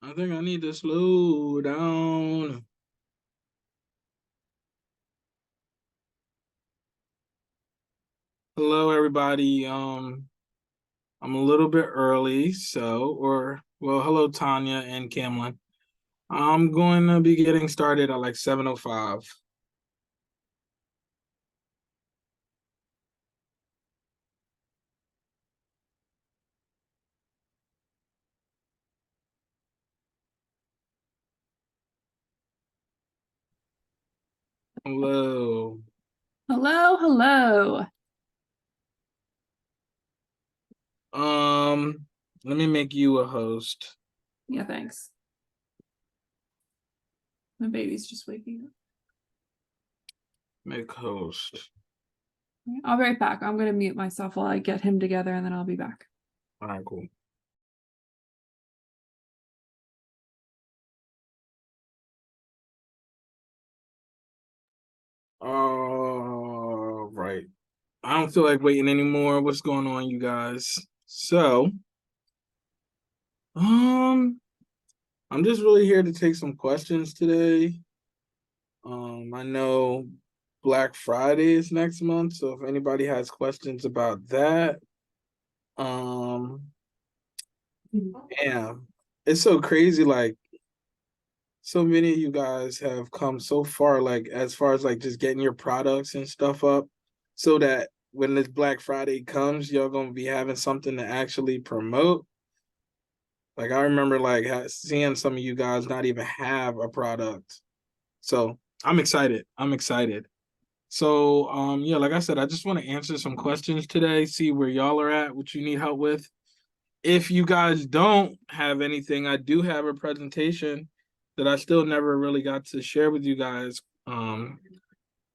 I think I need to slow down. Hello, everybody. I'm a little bit early, hello, Tanya and Camlin. I'm going to be getting started at like 7:05. Hello. Hello, hello. Let me make you a host. Yeah, thanks. My baby's just waking up. Make host. I'll be right back. I'm going to mute myself while I get him together, and then I'll be back. All right, cool. All right. I don't feel like waiting anymore. What's going on, you guys? So, I'm just really here to take some questions today. I know Black Friday is next month, so if anybody has questions about that, yeah, it's so crazy. Like, so many of you guys have come so far, like as far as like just getting your products and stuff up, so that when this Black Friday comes, y'all gonna be having something to actually promote. Like I remember like seeing some of you guys not even have a product. So I'm excited. I'm excited. So yeah, like I said, I just want to answer some questions today, see where y'all are at, what you need help with. If you guys don't have anything, I do have a presentation that I still never really got to share with you guys.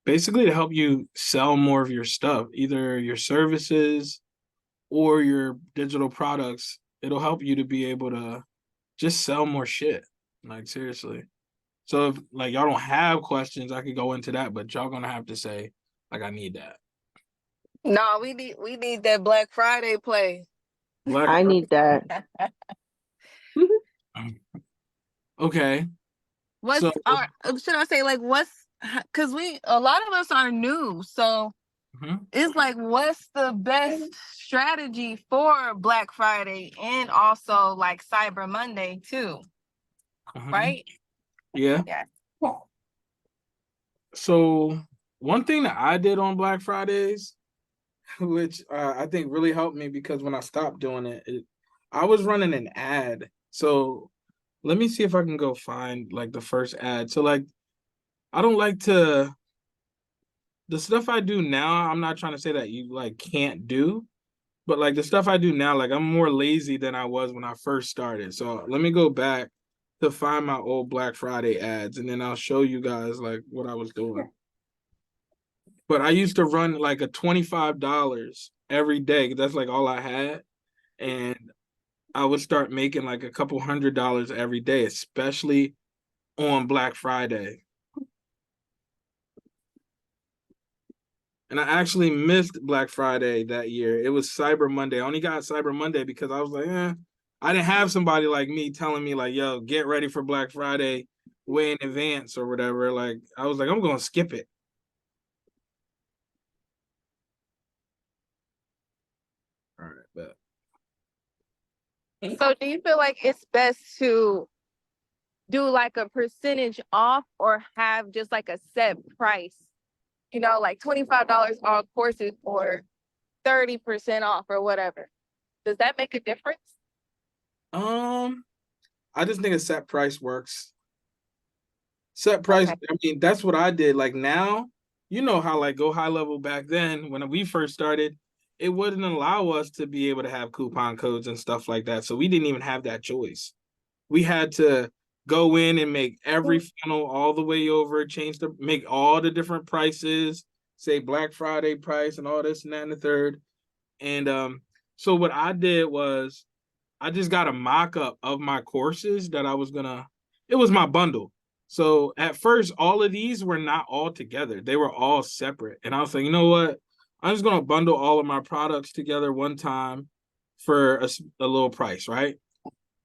Basically to help you sell more of your stuff, either your services or your digital products. It'll help you to be able to just sell more shit. Like seriously. So if like y'all don't have questions, I could go into that, but y'all gonna have to say, like, I need that. No, we need that Black Friday play. Black I need that. Okay. What's So our should I say like what's because a lot of us are new, so it's like what's the best strategy for Black Friday and also like Cyber Monday too, right? Yeah. Yeah. So one thing that I did on Black Fridays, which I think really helped me because when I stopped doing it, I was running an ad. So let me see if I can go find like the first ad. So like I don't like to the stuff I do now, I'm not trying to say that you like can't do, but like the stuff I do now, like I'm more lazy than I was when I first started. So let me go back to find my old Black Friday ads and then I'll show you guys like what I was doing. But I used to run like a $25 every day because that's like all I had. And I would start making like a couple $100 every day, especially on Black Friday. And I actually missed Black Friday that year. It was Cyber Monday. I only got Cyber Monday because I was like, I didn't have somebody like me telling me like, yo, get ready for Black Friday way in advance or whatever. Like I was like, I'm gonna skip it. All right, bet. So do you feel like it's best to do like a percentage off or have just like a set price? You know, like $25 all courses or 30% off or whatever. Does that make a difference? I just think a set price works. Set price, Okay. I mean, that's what I did. Like now, you know how like Go High Level back then, when we first started, it wouldn't allow us to be able to have coupon codes and stuff like that. So we didn't even have that choice. We had to go in and make every funnel all the way over, make all the different prices, say Black Friday price and all this and that and the third. And so what I did was I just got a mock-up of my courses that it was my bundle. So at first, all of these were not all together. They were all separate. And I was like, you know what? I'm just gonna bundle all of my products together one time for a little price, right?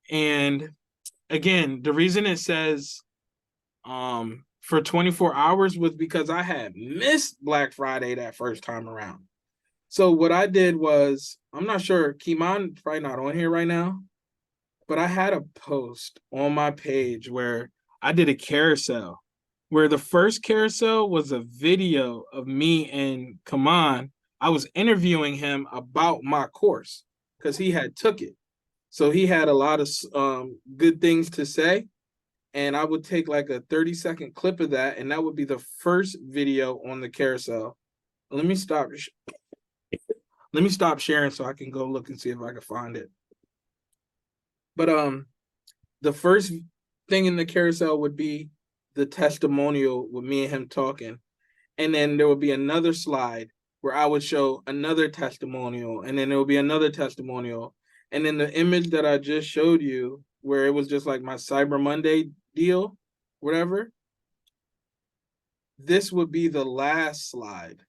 And again, the reason it says for 24 hours was because I had missed Black Friday that first time around. So what I did was, I'm not sure, Kimon probably not on here right now, but I had a post on my page where I did a carousel, where the first carousel was a video of me and Kaman. I was interviewing him about my course because he had took it. So he had a lot of good things to say. And I would take like a 30-second clip of that, and that would be the first video on the carousel. Let me stop. Let me stop sharing so I can go look and see if I can find it. But the first thing in the carousel would be the testimonial with me and him talking. And then there would be another slide where I would show another testimonial, and then there would be another testimonial. And then the image that I just showed you, where it was just like my Cyber Monday deal, whatever, this would be the last slide.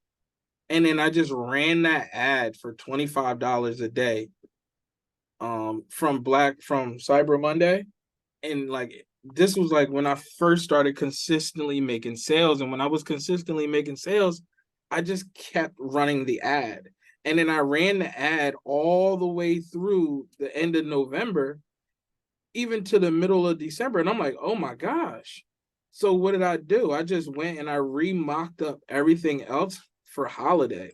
And then I just ran that ad for $25 a day from Cyber Monday. And like this was like when I first started consistently making sales. And when I was consistently making sales, I just kept running the ad. And then I ran the ad all the way through the end of November, even to the middle of December. And I'm like, oh my gosh. So what did I do? I just went and I remocked up everything else for holiday.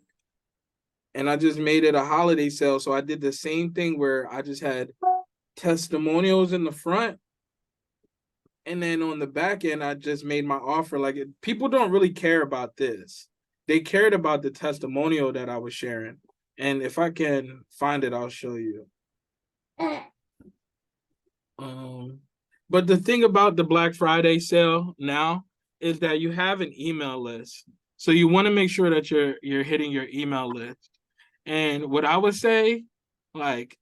And I just made it a holiday sale. So I did the same thing where I just had testimonials in the front. And then on the back end, I just made my offer. Like people don't really care about this. They cared about the testimonial that I was sharing. And if I can find it, I'll show you. But the thing about the Black Friday sale now is that you have an email list. So you want to make sure that you're hitting your email list. And what I would say, like,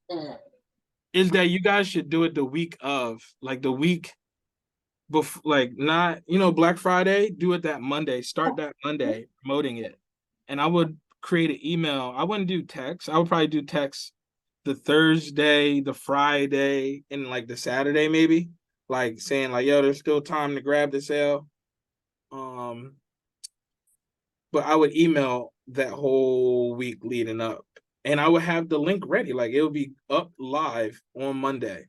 is that you guys should do it the week of, like the week before, like not, Black Friday, do it that Monday, start that Monday promoting it. And I would create an email. I wouldn't do text. I would probably do text the Thursday, the Friday, and like the Saturday, maybe, like saying like, yo, there's still time to grab the sale. But I would email that whole week leading up, and I would have the link ready. Like it would be up live on Monday.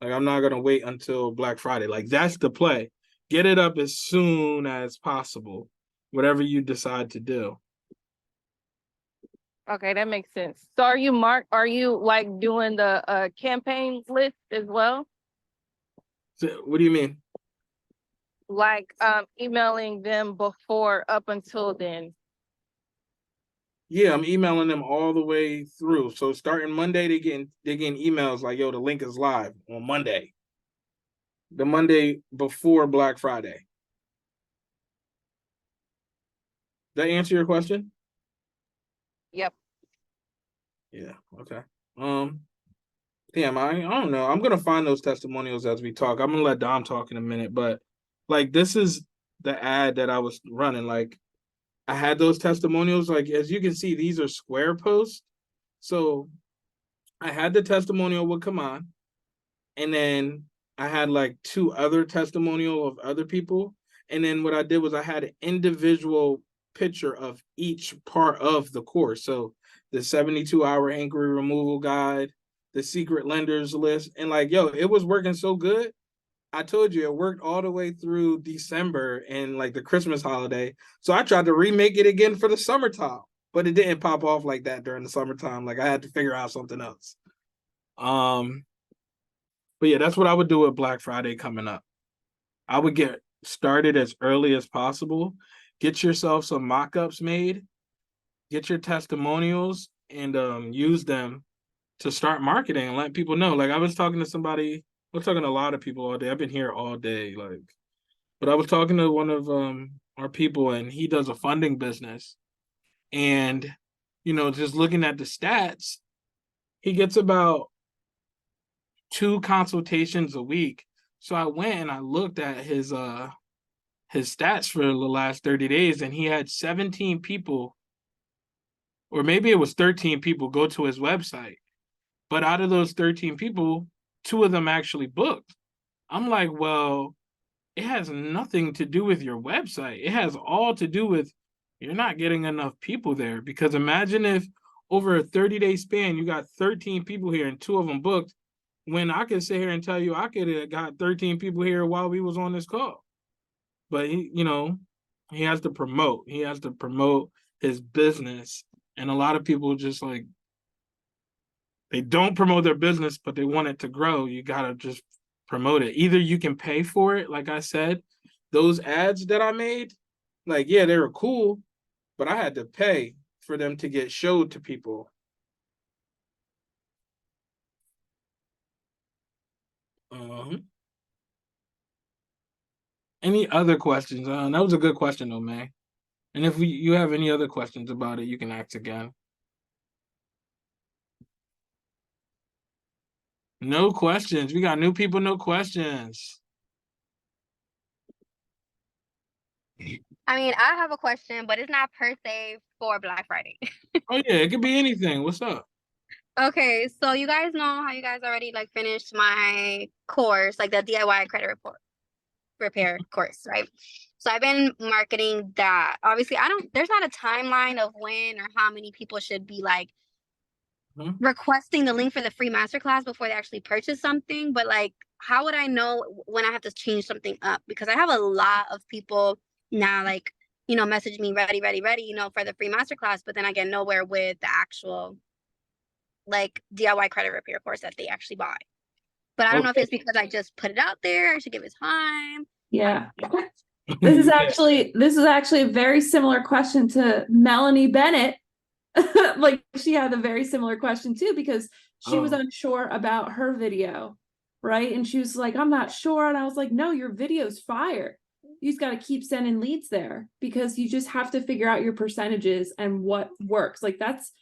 Like I'm not gonna wait until Black Friday. Like that's the play. Get it up as soon as possible, whatever you decide to do. Okay, that makes sense. So are you like doing the campaign list as well? So, what do you mean? Like emailing them before up until then? Yeah, I'm emailing them all the way through. So starting Monday, they getting emails like, yo, the link is live on Monday. The Monday before Black Friday. Did that answer your question? Yep. Yeah, okay. Damn, I don't know. I'm gonna find those testimonials as we talk. I'm gonna let Dom talk in a minute, but like this is the ad that I was running. Like I had those testimonials. Like as you can see, these are square posts. So I had the testimonial would come on, and then I had like two other testimonial of other people. And then what I did was I had an individual picture of each part of the course. So the 72-hour inquiry removal guide, the secret lenders list, and like, yo, it was working so good. I told you it worked all the way through December and like the Christmas holiday. So I tried to remake it again for the summertime, but it didn't pop off like that during the summertime. Like I had to figure out something else. But yeah, that's what I would do with Black Friday coming up. I would get started as early as possible, get yourself some mock-ups made, get your testimonials, and use them to start marketing and let people know. Like I was talking to somebody, I was talking to a lot of people all day. I've been here all day, but I was talking to one of our people, and he does a funding business. And just looking at the stats, he gets about 2 consultations a week. So I went and I looked at his stats for the last 30 days, and he had 17 people, or maybe it was 13 people, go to his website. But out of those 13 people, 2 of them actually booked. I'm like, well, it has nothing to do with your website. It has all to do with you're not getting enough people there. Because imagine if over a 30-day span, you got 13 people here and 2 of them booked, when I could sit here and tell you I could have got 13 people here while we was on this call. But he has to promote. He has to promote his business. And a lot of people just like, they don't promote their business, but they want it to grow. You gotta just promote it. Either you can pay for it, like I said, those ads that I made, like, yeah, they were cool, but I had to pay for them to get showed to people. Any other questions? That was a good question though, May. And if you have any other questions about it, you can ask again. No questions. We got new people, no questions. I mean, I have a question, but it's not per se for Black Friday. Oh yeah, it could be anything. What's up? Okay, so you guys know how you guys already like finished my course, like the DIY credit report repair course, right? So I've been marketing that. Obviously, there's not a timeline of when or how many people should be like requesting the link for the free masterclass before they actually purchase something. But like, how would I know when I have to change something up? Because I have a lot of people now, like, message me ready, for the free masterclass, but then I get nowhere with the actual like DIY credit repair course that they actually buy. But I don't know if it's because I just put it out there. I should give it time. Yeah. This is actually a very similar question to Melanie Bennett. Like she had a very similar question too, because she was unsure about her video, right? And she was like, I'm not sure. And I was like, no, your video's fire. You just got to keep sending leads there, because you just have to figure out your percentages and what works. Like that's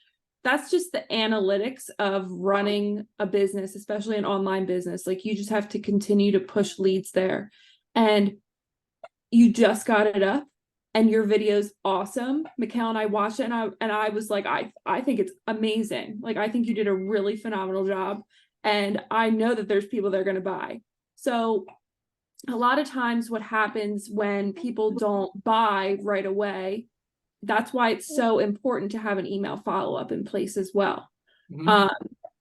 just the analytics of running a business, especially an online business. Like you just have to continue to push leads there. And you just got it up and your video's awesome. Mikhail and I watched it and I was like, I think it's amazing. Like, I think you did a really phenomenal job. And I know that there's people that are going to buy. So a lot of times what happens when people don't buy right away, that's why it's so important to have an email follow-up in place as well.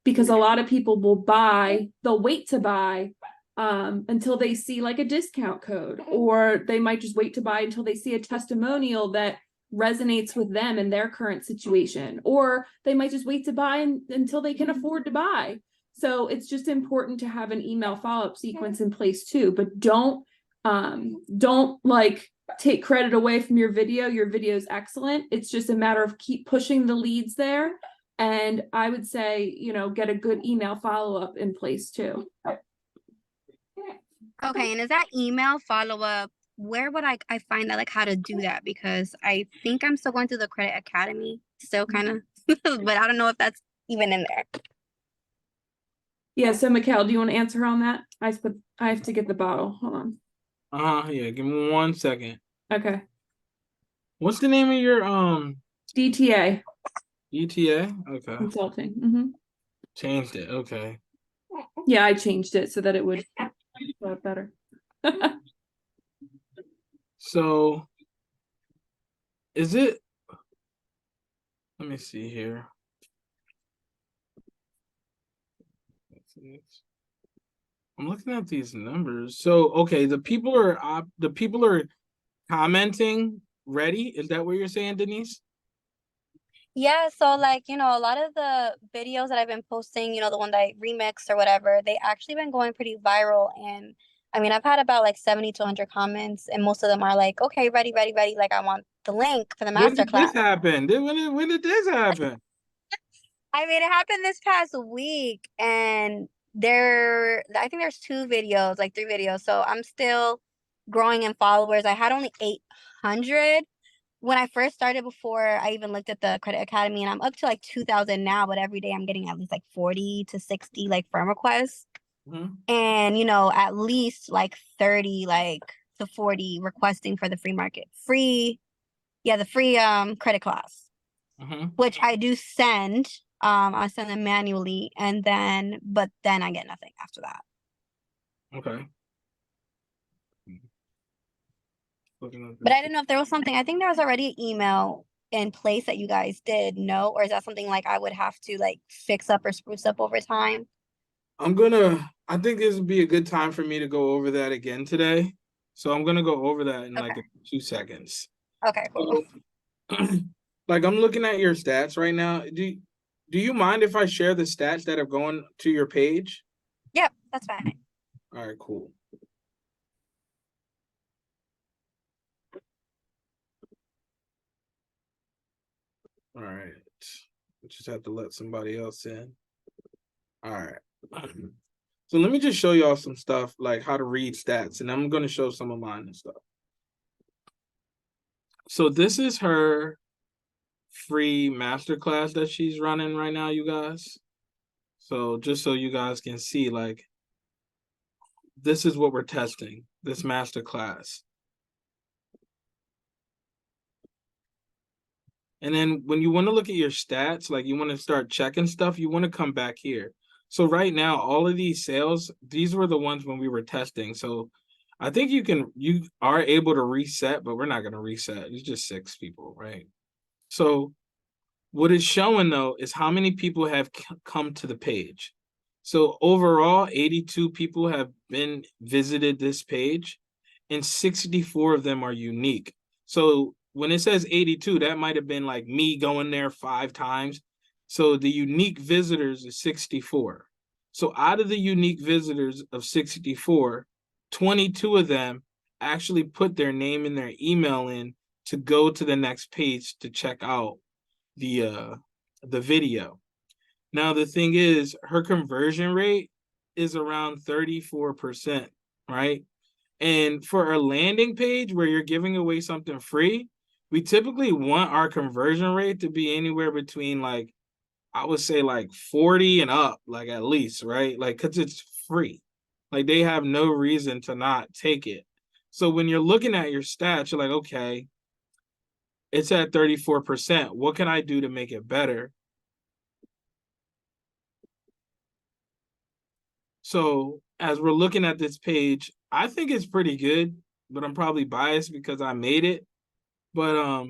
Because a lot of people will buy, they'll wait to buy until they see like a discount code, or they might just wait to buy until they see a testimonial that resonates with them in their current situation, or they might just wait to buy until they can afford to buy. So it's just important to have an email follow-up sequence in place too, but don't like take credit away from your video. Your video is excellent. It's just a matter of keep pushing the leads there. And I would say, get a good email follow-up in place too. Okay, and is that email follow-up, where would I find that, like how to do that? Because I think I'm still going through the Credit Academy, still kind of, but I don't know if that's even in there. Yeah, so Mikhail, do you want to answer on that? I have to get the bottle. Hold on. Yeah, give me 1 second. Okay. What's the name of your DTA. ETA? Okay. Consulting. Changed it. Okay. Yeah, I changed it so that it would look better. So is it, let me see here. I'm looking at these numbers. So okay, the people are commenting ready. Is that what you're saying, Denise? Yeah, so like, a lot of the videos that I've been posting, the one that I remixed or whatever, they actually been going pretty viral. And I mean, I've had about like 70 to 100 comments, and most of them are like, okay, ready. Like, I want the link for the When did masterclass. this happen? When did this happen? I mean, it happened this past week, and I think there's 2 videos, like 3 videos. So I'm still growing in followers. I had only 800 when I first started, before I even looked at the Credit Academy, and I'm up to like 2,000 now, but every day I'm getting at least like 40 to 60 like firm requests. And at least like 30 like to 40 requesting for the free the free credit class. Which I do send. I send them manually, but then I get nothing after that. Okay. looking at But I this. didn't know if there was something. I think there was already an email in place that you guys did. No, or is that something like I would have to like fix up or spruce up over time? I think this would be a good time for me to go over that again today. So I'm gonna go over that in like Okay. 2 seconds. Okay, cool. Like I'm looking at your stats right now. Do you mind if I share the stats that are going to your page? Yep, that's fine. All right, cool. All right. We just have to let somebody else in. All right. So let me just show y'all some stuff like how to read stats, and I'm going to show some of mine and stuff. So this is her free masterclass that she's running right now, you guys. So just so you guys can see, like, this is what we're testing, this masterclass. And then when you want to look at your stats, like you want to start checking stuff, you want to come back here. So right now, all of these sales, these were the ones when we were testing. So I think you are able to reset, but we're not going to reset. It's just 6 people, right? So what it's showing though is how many people have come to the page. So overall, 82 people have been visited this page, and 64 of them are unique. So when it says 82, that might have been like me going there 5 times. So the unique visitors is 64. So out of the unique visitors of 64, 22 of them actually put their name and their email in to go to the next page to check out the video. Now the thing is, her conversion rate is around 34%, right? And for a landing page where you're giving away something free, we typically want our conversion rate to be anywhere between like, I would say like 40 and up, like at least, right? Like, cause it's free. Like they have no reason to not take it. So when you're looking at your stats, you're like, okay, it's at 34%. What can I do to make it better? So as we're looking at this page, I think it's pretty good, but I'm probably biased because I made it. But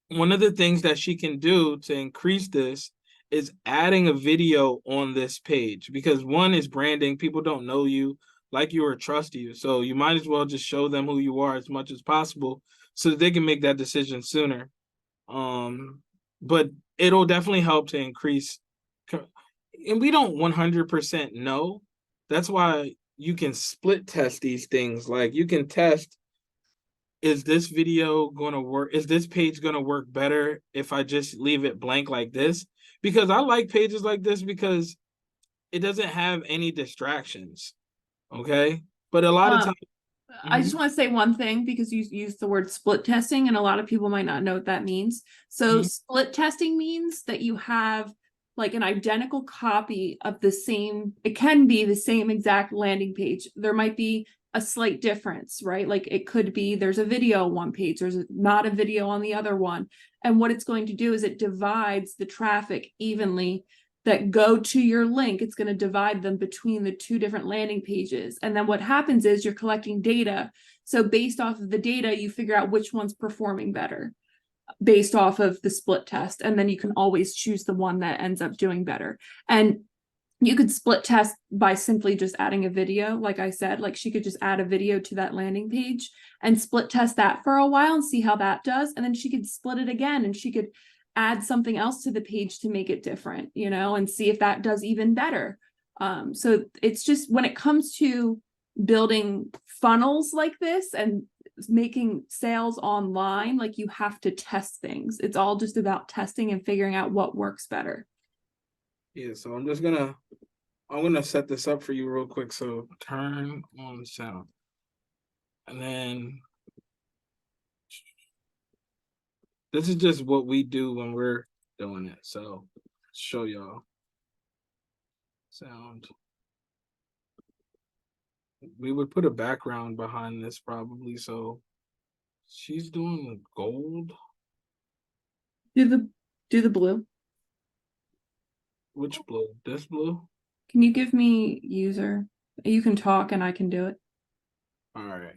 one of the things that she can do to increase this is adding a video on this page, because one is branding. People don't know you, like you, or trust you. So you might as well just show them who you are as much as possible so that they can make that decision sooner. But it'll definitely help to increase, and we don't 100% know. That's why you can split test these things. Like you can test, is this video going to work? Is this page going to work better if I just leave it blank like this? Because I like pages like this because it doesn't have any distractions. Okay. But a lot of times, I just want to say one thing, because you used the word split testing and a lot of people might not know what that means. So split testing means that you have like an identical copy of the same, it can be the same exact landing page. There might be a slight difference, right? Like it could be there's a video on one page, there's not a video on the other one. And what it's going to do is it divides the traffic evenly that go to your link. It's going to divide them between the 2 different landing pages. And then what happens is you're collecting data. So based off of the data, you figure out which one's performing better based off of the split test. And then you can always choose the one that ends up doing better. And you could split test by simply just adding a video. Like I said, like she could just add a video to that landing page and split test that for a while and see how that does. And then she could split it again and she could add something else to the page to make it different, you know, and see if that does even better. So it's just when it comes to building funnels like this and making sales online, like you have to test things. It's all just about testing and figuring out what works better. yeah, so I'm gonna set this up for you real quick. So turn on sound. And then this is just what we do when we're doing it. So show y'all sound. We would put a background behind this probably. So she's doing gold. Do the blue. Which blue? This blue? Can you give me user? You can talk and I can do it. All right.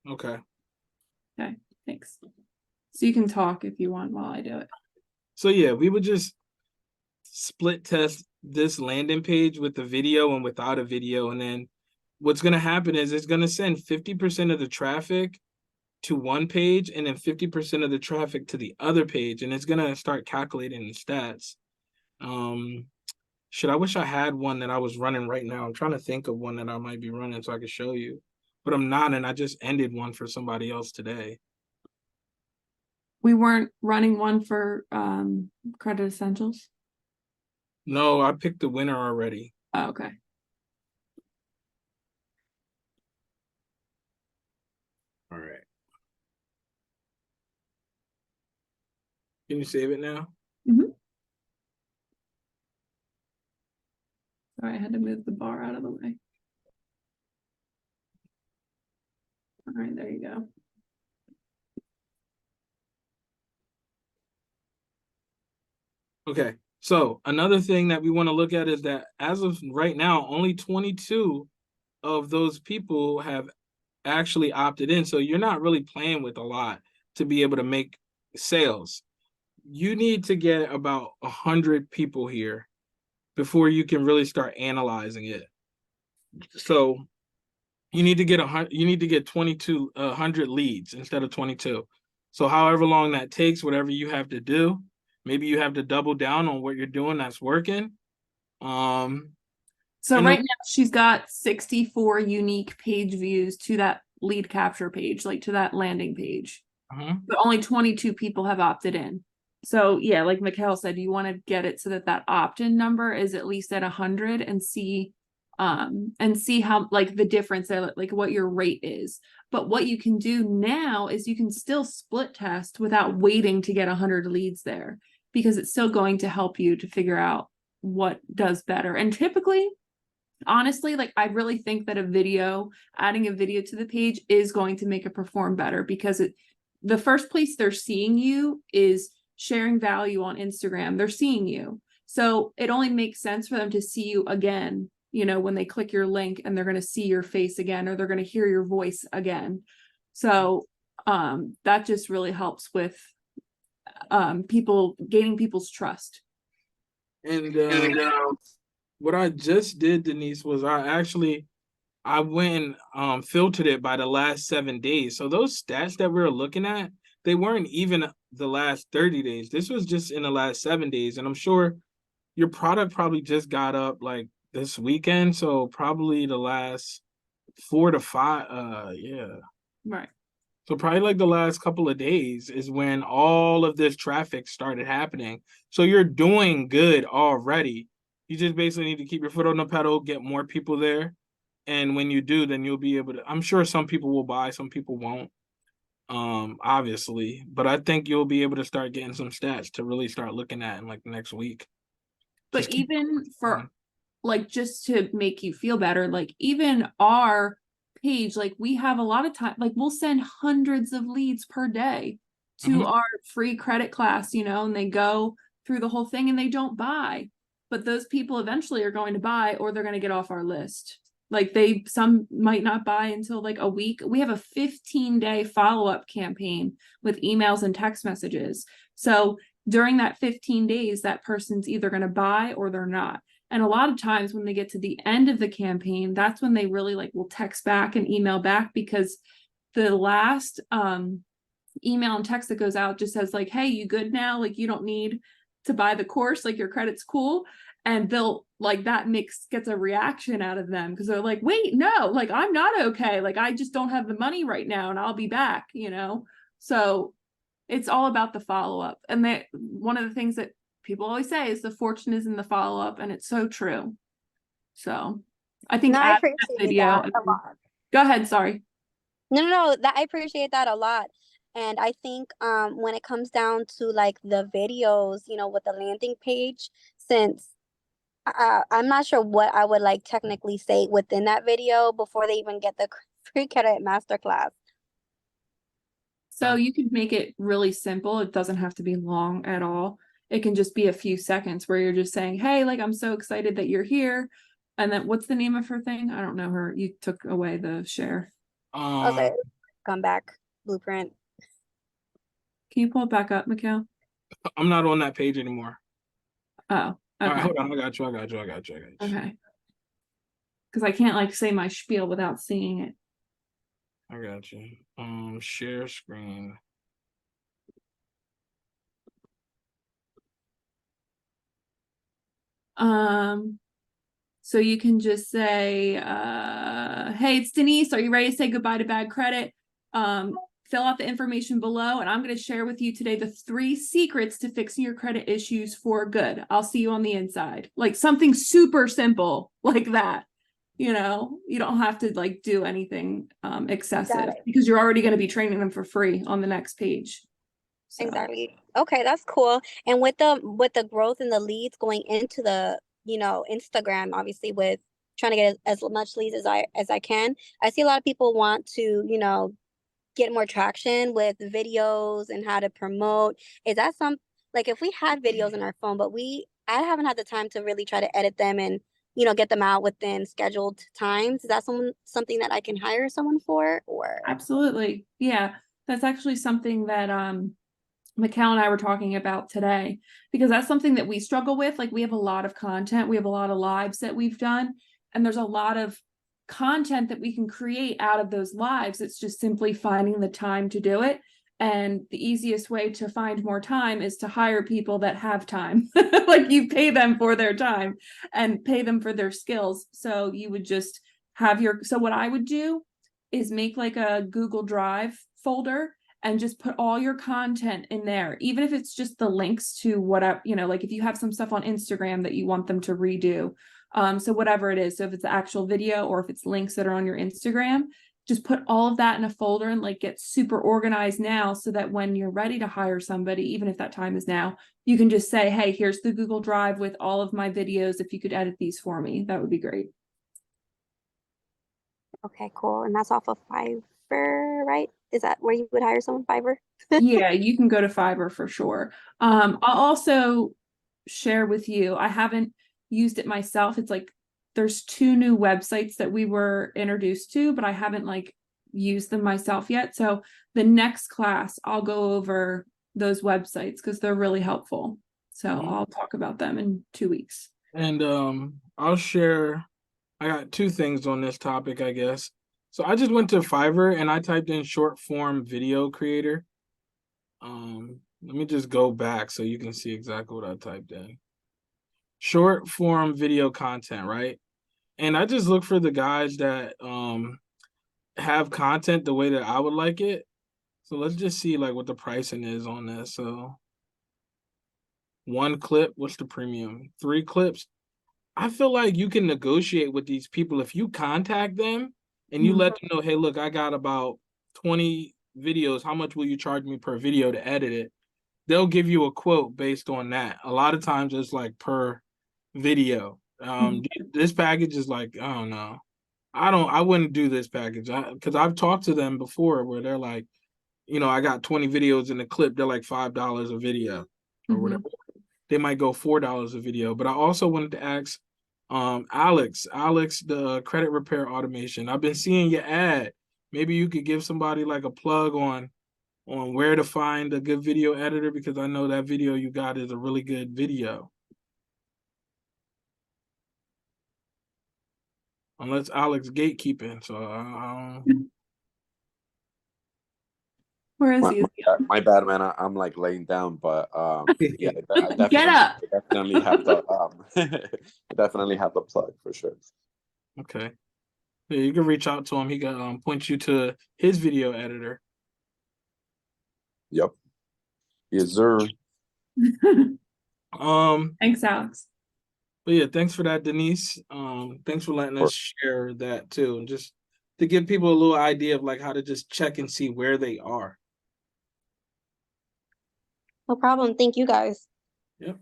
Okay. Okay, thanks. So you can talk if you want while I do it. So yeah, we would just split test this landing page with the video and without a video. And then what's going to happen is it's going to send 50% of the traffic to one page and then 50% of the traffic to the other page. And it's going to start calculating the stats. I wish I had one that I was running right now. I'm trying to think of one that I might be running so I can show you, but I'm not. And I just ended one for somebody else today. We weren't running one for Credit Essentials. No, I picked the winner already. Oh, okay. All right. Can you save it now? Sorry, I had to move the bar out of the way. All right, there you go. Okay. So another thing that we want to look at is that as of right now, only 22 of those people have actually opted in. So you're not really playing with a lot to be able to make sales. You need to get about 100 people here before you can really start analyzing it. So you need to get 2,200 leads instead of 22. So however long that takes, whatever you have to do, maybe you have to double down on what you're doing that's working. So right now she's got 64 unique page views to that lead capture page, like to that landing page. But only 22 people have opted in. So yeah, like Mikhail said, you want to get it so that that opt-in number is at least at 100 and see how like the difference, like what your rate is. But what you can do now is you can still split test without waiting to get 100 leads there, because it's still going to help you to figure out what does better. And typically, honestly, like I really think that adding a video to the page is going to make it perform better, because the first place they're seeing you is sharing value on Instagram. They're seeing you. So it only makes sense for them to see you again, when they click your link, and they're going to see your face again, or they're going to hear your voice again. So that just really helps with gaining people's trust. And what I just did, Denise, was I went and filtered it by the last 7 days. So those stats that we were looking at, they weren't even the last 30 days. This was just in the last 7 days. And I'm sure your product probably just got up like this weekend. So probably the last 4 to 5. Yeah. Right. So probably like the last couple of days is when all of this traffic started happening. So you're doing good already. You just basically need to keep your foot on the pedal, get more people there. And when you do, then you'll be able to, I'm sure some people will buy, some people won't, obviously. But I think you'll be able to start getting some stats to really start looking at in like the next week. But even for like, just to make you feel better, like even our page, like we have a lot of time, like we'll send hundreds of leads per day to our free credit class, and they go through the whole thing and they don't buy. But those people eventually are going to buy, or they're going to get off our list. Like some might not buy until like a week. We have a 15-day follow-up campaign with emails and text messages. So during that 15 days, that person's either going to buy or they're not. And a lot of times when they get to the end of the campaign, that's when they really like will text back and email back, because the last email and text that goes out just says like, hey, you good now? Like you don't need to buy the course, like your credit's cool. And they'll like that gets a reaction out of them, because they're like, wait, no, like I'm not okay. Like I just don't have the money right now and I'll be back, So it's all about the follow-up. And one of the things that people always say is the fortune is in the follow-up, and it's so true. So I think I that appreciate video that a lot. Go ahead, sorry. No, that I appreciate that a lot. And I think when it comes down to like the videos, with the landing page, since I'm not sure what I would like technically say within that video before they even get the free credit masterclass. So you could make it really simple. It doesn't have to be long at all. It can just be a few seconds where you're just saying, hey, like, I'm so excited that you're here. And then what's the name of her thing? I don't know her. You took away the share. Okay. comeback blueprint. Can you pull it back up, Mikhail? I'm not on that page anymore. Oh, All right, okay. hold on. I got you. Okay. Because I can't like say my spiel without seeing it. I got you. Share screen. So you can just say, hey, it's Denise. Are you ready to say goodbye to bad credit? Fill out the information below, and I'm going to share with you today the 3 secrets to fixing your credit issues for good. I'll see you on the inside. Like something super simple like that. You know, you don't have to like do anything excessive because you're already going to be training them for free on the next page. So. Exactly. Okay, that's cool. And with the growth in the leads going into the, you know, Instagram, obviously with trying to get as much leads as I can, I see a lot of people want to, you know, get more traction with videos and how to promote. Is that like if we had videos on our phone, but I haven't had the time to really try to edit them and, you know, get them out within scheduled times. Is that something that I can hire someone for, or? Absolutely. Yeah. That's actually something that Mikhail and I were talking about today, because that's something that we struggle with. Like we have a lot of content, we have a lot of lives that we've done, and there's a lot of content that we can create out of those lives. It's just simply finding the time to do it. And the easiest way to find more time is to hire people that have time. Like you pay them for their time and pay them for their skills. So you would just have so what I would do is make like a Google Drive folder and just put all your content in there, even if it's just the links to whatever, you know, like if you have some stuff on Instagram that you want them to redo. So whatever it is, so if it's the actual video or if it's links that are on your Instagram, just put all of that in a folder and like get super organized now so that when you're ready to hire somebody, even if that time is now, you can just say, hey, here's the Google Drive with all of my videos. If you could edit these for me, that would be great. Okay, cool. And that's off of Fiverr, right? Is that where you would hire someone, Fiverr? Yeah, you can go to Fiverr for sure. I'll also share with you, I haven't used it myself. It's like there's 2 new websites that we were introduced to, but I haven't like used them myself yet. So the next class, I'll go over those websites because they're really helpful. So I'll talk about them in 2 weeks. And I'll share. I got 2 things on this topic, I guess. So I just went to Fiverr and I typed in short form video creator. Let me just go back so you can see exactly what I typed in. Short form video content, right? And I just look for the guys that have content the way that I would like it. So let's just see like what the pricing is on this. So 1 clip, what's the premium? 3 clips. I feel like you can negotiate with these people if you contact them and you let them know, hey, look, I got about 20 videos. How much will you charge me per video to edit it? They'll give you a quote based on that. A lot of times it's like per video. This package is like, I don't know. I wouldn't do this package because I've talked to them before where they're like, you know, I got 20 videos in the clip. They're like $5 a video or whatever. They might go $4 a video. But I also wanted to ask Alex, the credit repair automation. I've been seeing your ad. Maybe you could give somebody like a plug on where to find a good video editor, because I know that video you got is a really good video. Unless Alex gatekeeping, so Where is he? My bad, man. I'm like laying down, but yeah, I Get up. definitely have the definitely have the plug for sure. Okay. Yeah, you can reach out to him. He can point you to his video editor. Yep. Yes, sir. Thanks, Alex. But yeah, thanks for that, Denise. Thanks for letting us share that too, and just to give people a little idea of like how to just check and see where they are. No problem. Thank you guys. Yep.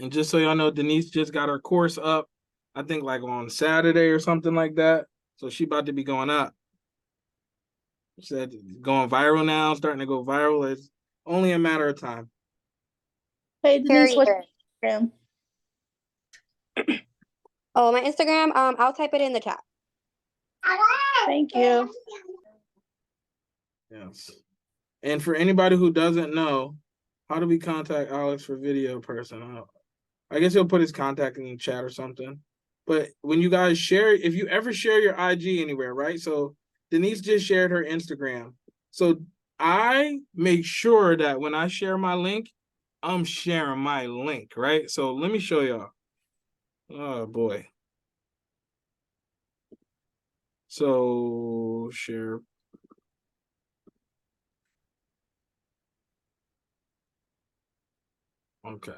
And just so y'all know, Denise just got her course up, I think like on Saturday or something like that. So she about to be going up. She said going viral now, starting to go viral. It's only a matter of time. Hey Denise, what's your Instagram? Oh, my Instagram, I'll type it in the chat. Thank you. Yes. And for anybody who doesn't know, how do we contact Alex for video person? I guess he'll put his contact in the chat or something. But when you guys share, if you ever share your IG anywhere, right? So Denise just shared her Instagram. So I make sure that when I share my link, I'm sharing my link, right? So let me show y'all. Oh boy. So share. Okay.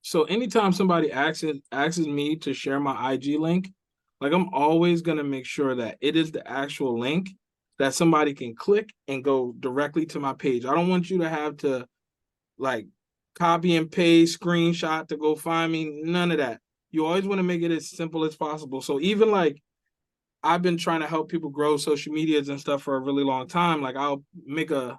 So anytime somebody asks me to share my IG link, like I'm always gonna make sure that it is the actual link that somebody can click and go directly to my page. I don't want you to have to like copy and paste, screenshot to go find me. None of that. You always want to make it as simple as possible. So even like I've been trying to help people grow social medias and stuff for a really long time. Like I'll make a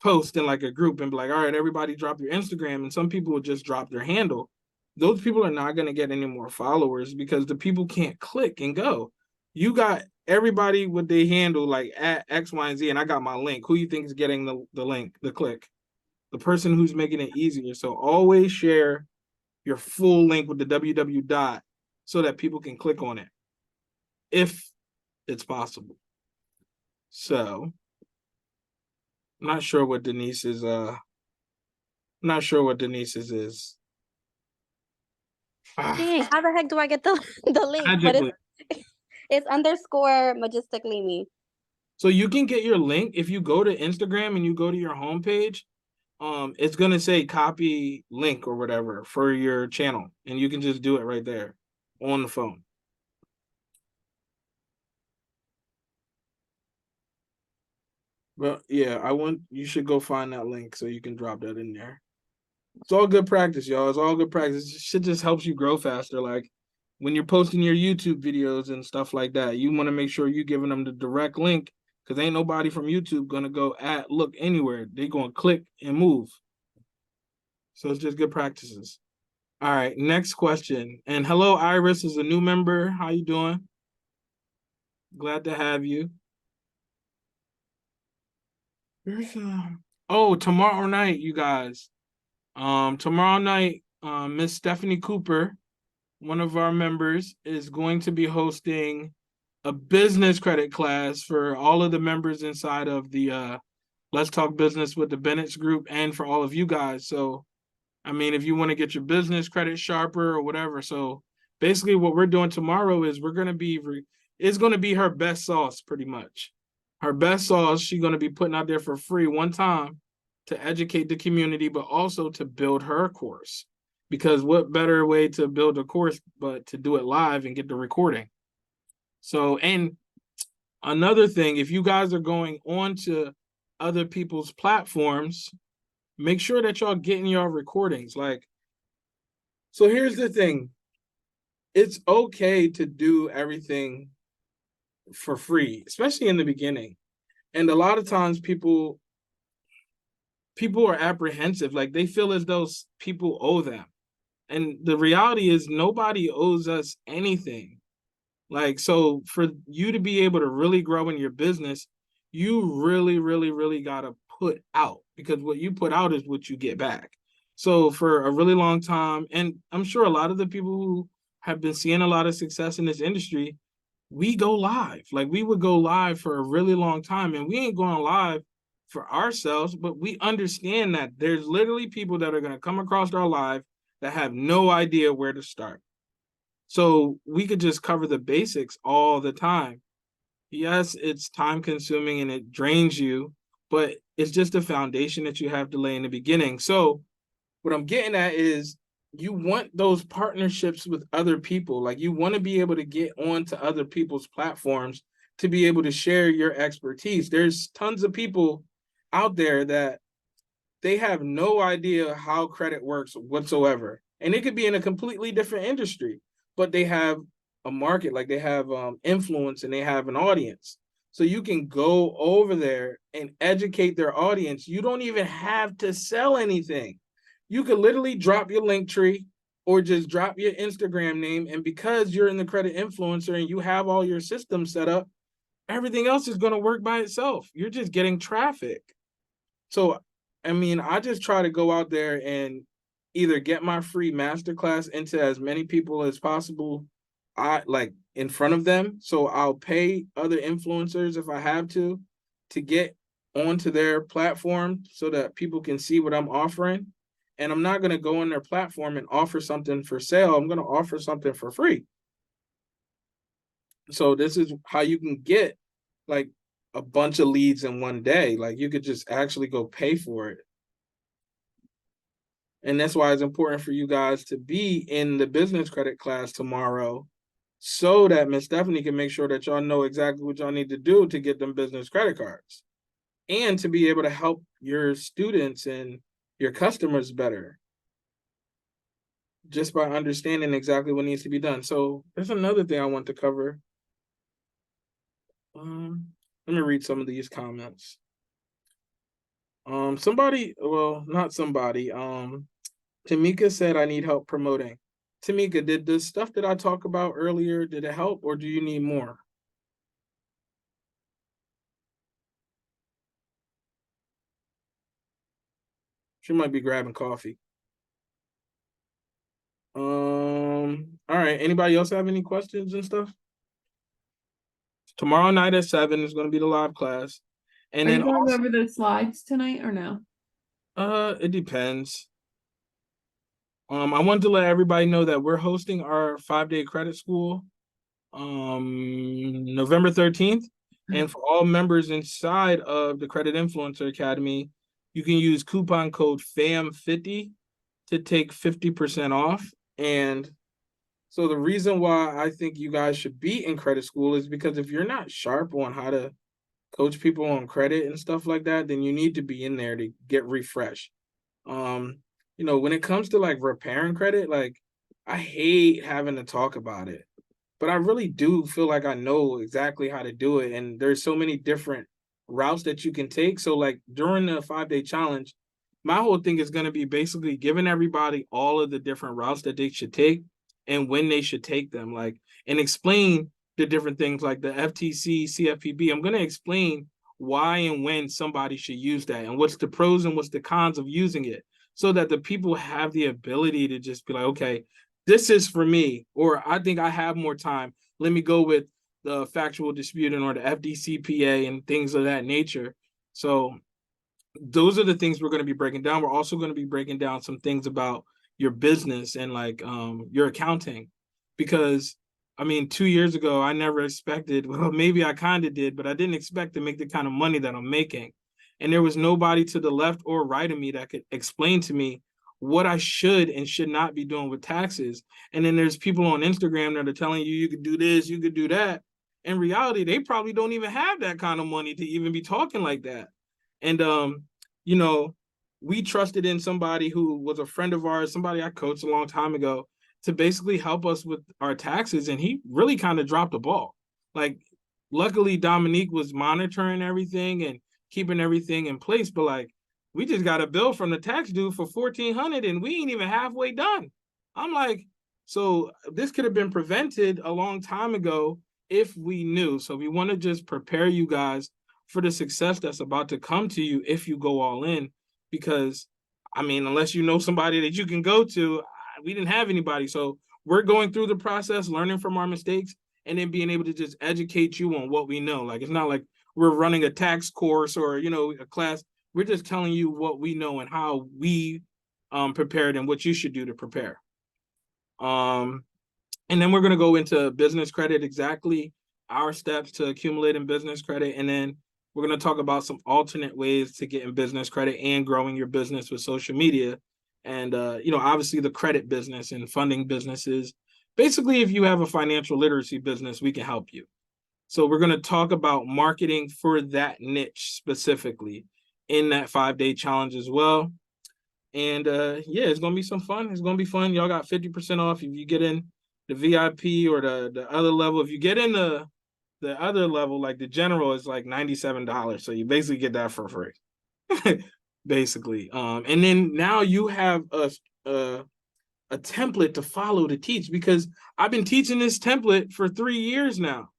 post in like a group and be like, all right, everybody drop your Instagram. And some people will just drop their handle. Those people are not going to get any more followers because the people can't click and go. You got everybody with their handle like at X, Y, and Z, and I got my link. Who you think is getting the link, the click? The person who's making it easier. So always share your full link with the www dot so that people can click on it if it's possible. So I'm not sure what Denise's is. Dang, how the heck do I get the the link? But Magically. it's underscore majestically me. So you can get your link if you go to Instagram and you go to your homepage. It's gonna say copy link or whatever for your channel, and you can just do it right there on the phone. But yeah, you should go find that link so you can drop that in there. It's all good practice, y'all. It's all good practice. Shit just helps you grow faster. Like when you're posting your YouTube videos and stuff like that, you want to make sure you're giving them the direct link because ain't nobody from YouTube gonna go look anywhere. They gonna click and move. So it's just good practices. All right, next question. And hello, Iris is a new member. How you doing? Glad to have you. Oh, tomorrow night, you guys. Tomorrow night, Miss Stephanie Cooper, one of our members, is going to be hosting a business credit class for all of the members inside of the Let's Talk Business with the Bennett's group and for all of you guys. So, I mean, if you want to get your business credit sharper or whatever. So basically what we're doing tomorrow is it's going to be her best sauce pretty much. Her best sauce, she's going to be putting out there for free one time to educate the community, but also to build her course. Because what better way to build a course but to do it live and get the recording? So, and another thing, if you guys are going on to other people's platforms, make sure that y'all getting your recordings. Like, so here's the thing. It's okay to do everything for free, especially in the beginning. And a lot of times people are apprehensive. Like they feel as though people owe them. And the reality is nobody owes us anything. Like, so for you to be able to really grow in your business, you really, really, really got to put out, because what you put out is what you get back. So for a really long time, and I'm sure a lot of the people who have been seeing a lot of success in this industry, we go live. Like we would go live for a really long time, and we ain't going live for ourselves, but we understand that there's literally people that are going to come across our live that have no idea where to start. So we could just cover the basics all the time. Yes, it's time consuming and it drains you, but it's just a foundation that you have to lay in the beginning. So what I'm getting at is you want those partnerships with other people. Like you want to be able to get onto other people's platforms to be able to share your expertise. There's tons of people out there that they have no idea how credit works whatsoever. And it could be in a completely different industry, but they have a market, like they have influence and they have an audience. So you can go over there and educate their audience. You don't even have to sell anything. You could literally drop your link tree or just drop your Instagram name. And because you're in the credit influencer and you have all your systems set up, everything else is going to work by itself. You're just getting traffic. So, I mean, I just try to go out there and either get my free masterclass into as many people as possible, like in front of them. So I'll pay other influencers if I have to get onto their platform so that people can see what I'm offering. And I'm not going to go on their platform and offer something for sale. I'm going to offer something for free. So this is how you can get like a bunch of leads in one day. Like you could just actually go pay for it. And that's why it's important for you guys to be in the business credit class tomorrow so that Miss Stephanie can make sure that y'all know exactly what y'all need to do to get them business credit cards and to be able to help your students and your customers better just by understanding exactly what needs to be done. So there's another thing I want to cover. Let me read some of these comments. Somebody, well, not somebody, Tamika said, I need help promoting. Tamika, did the stuff that I talked about earlier, did it help or do you need more? She might be grabbing coffee. All right. Anybody else have any questions and stuff? Tomorrow night at 7 is going to be the live class. And Are then you going also, over the slides tonight or no? it depends. I wanted to let everybody know that we're hosting our 5-day credit school November 13th. And for all members inside of the Credit Influencer Academy, you can use coupon code FAM50 to take 50% off. And so the reason why I think you guys should be in credit school is because if you're not sharp on how to coach people on credit and stuff like that, then you need to be in there to get refreshed. When it comes to like repairing credit, like I hate having to talk about it, but I really do feel like I know exactly how to do it. And there's so many different routes that you can take. So like during the 5-day challenge, my whole thing is going to be basically giving everybody all of the different routes that they should take and when they should take them, like, and explain the different things like the FTC, CFPB. I'm going to explain why and when somebody should use that and what's the pros and what's the cons of using it so that the people have the ability to just be like, okay, this is for me, or I think I have more time. Let me go with the factual disputing or the FDCPA and things of that nature. So those are the things we're going to be breaking down. We're also going to be breaking down some things about your business and like your accounting, because I mean 2 years ago I never expected, well maybe I kind of did, but I didn't expect to make the kind of money that I'm making. And there was nobody to the left or right of me that could explain to me what I should and should not be doing with taxes. And then there's people on Instagram that are telling you could do this, you could do that. In reality, they probably don't even have that kind of money to even be talking like that. And we trusted in somebody who was a friend of ours, somebody I coached a long time ago, to basically help us with our taxes. And he really kind of dropped the ball. Like, luckily, Dominique was monitoring everything and keeping everything in place. But like, we just got a bill from the tax dude for $1,400 and we ain't even halfway done. I'm like, so this could have been prevented a long time ago if we knew. So we want to just prepare you guys for the success that's about to come to you if you go all in. Because, I mean, unless you know somebody that you can go to, we didn't have anybody. So we're going through the process, learning from our mistakes, and then being able to just educate you on what we know. Like, it's not like we're running a tax course or, a class. We're just telling you what we know and how we prepared and what you should do to prepare. And then we're going to go into business credit, exactly our steps to accumulating business credit. And then we're going to talk about some alternate ways to get in business credit and growing your business with social media. And, obviously the credit business and funding businesses. Basically, if you have a financial literacy business, we can help you. So we're going to talk about marketing for that niche specifically in that 5-day challenge as well. And it's going to be some fun. It's going to be fun. Y'all got 50% off if you get in the VIP or the other level. If you get in the other level, like the general, is like $97. So you basically get that for free, basically. And then now you have a a template to follow to teach, because I've been teaching this template for 3 years now.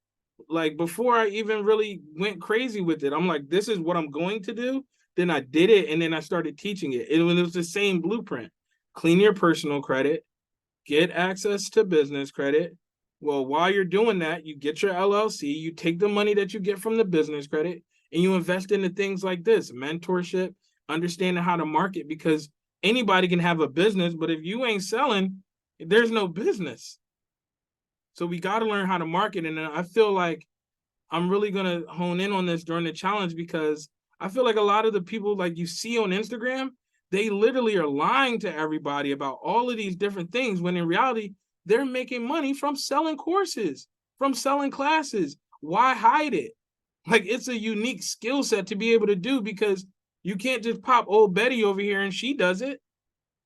Like before I even really went crazy with it, I'm like, this is what I'm going to do. Then I did it, and then I started teaching it. And it was the same blueprint. Clean your personal credit, get access to business credit. Well, while you're doing that, you get your LLC, you take the money that you get from the business credit, and you invest into things like this, mentorship, understanding how to market, because anybody can have a business, but if you ain't selling, there's no business. So we got to learn how to market. And I feel like I'm really going to hone in on this during the challenge, because I feel like a lot of the people like you see on Instagram, they literally are lying to everybody about all of these different things, when in reality, they're making money from selling courses, from selling classes. Why hide it? Like, it's a unique skill set to be able to do, because you can't just pop old Betty over here and she does it.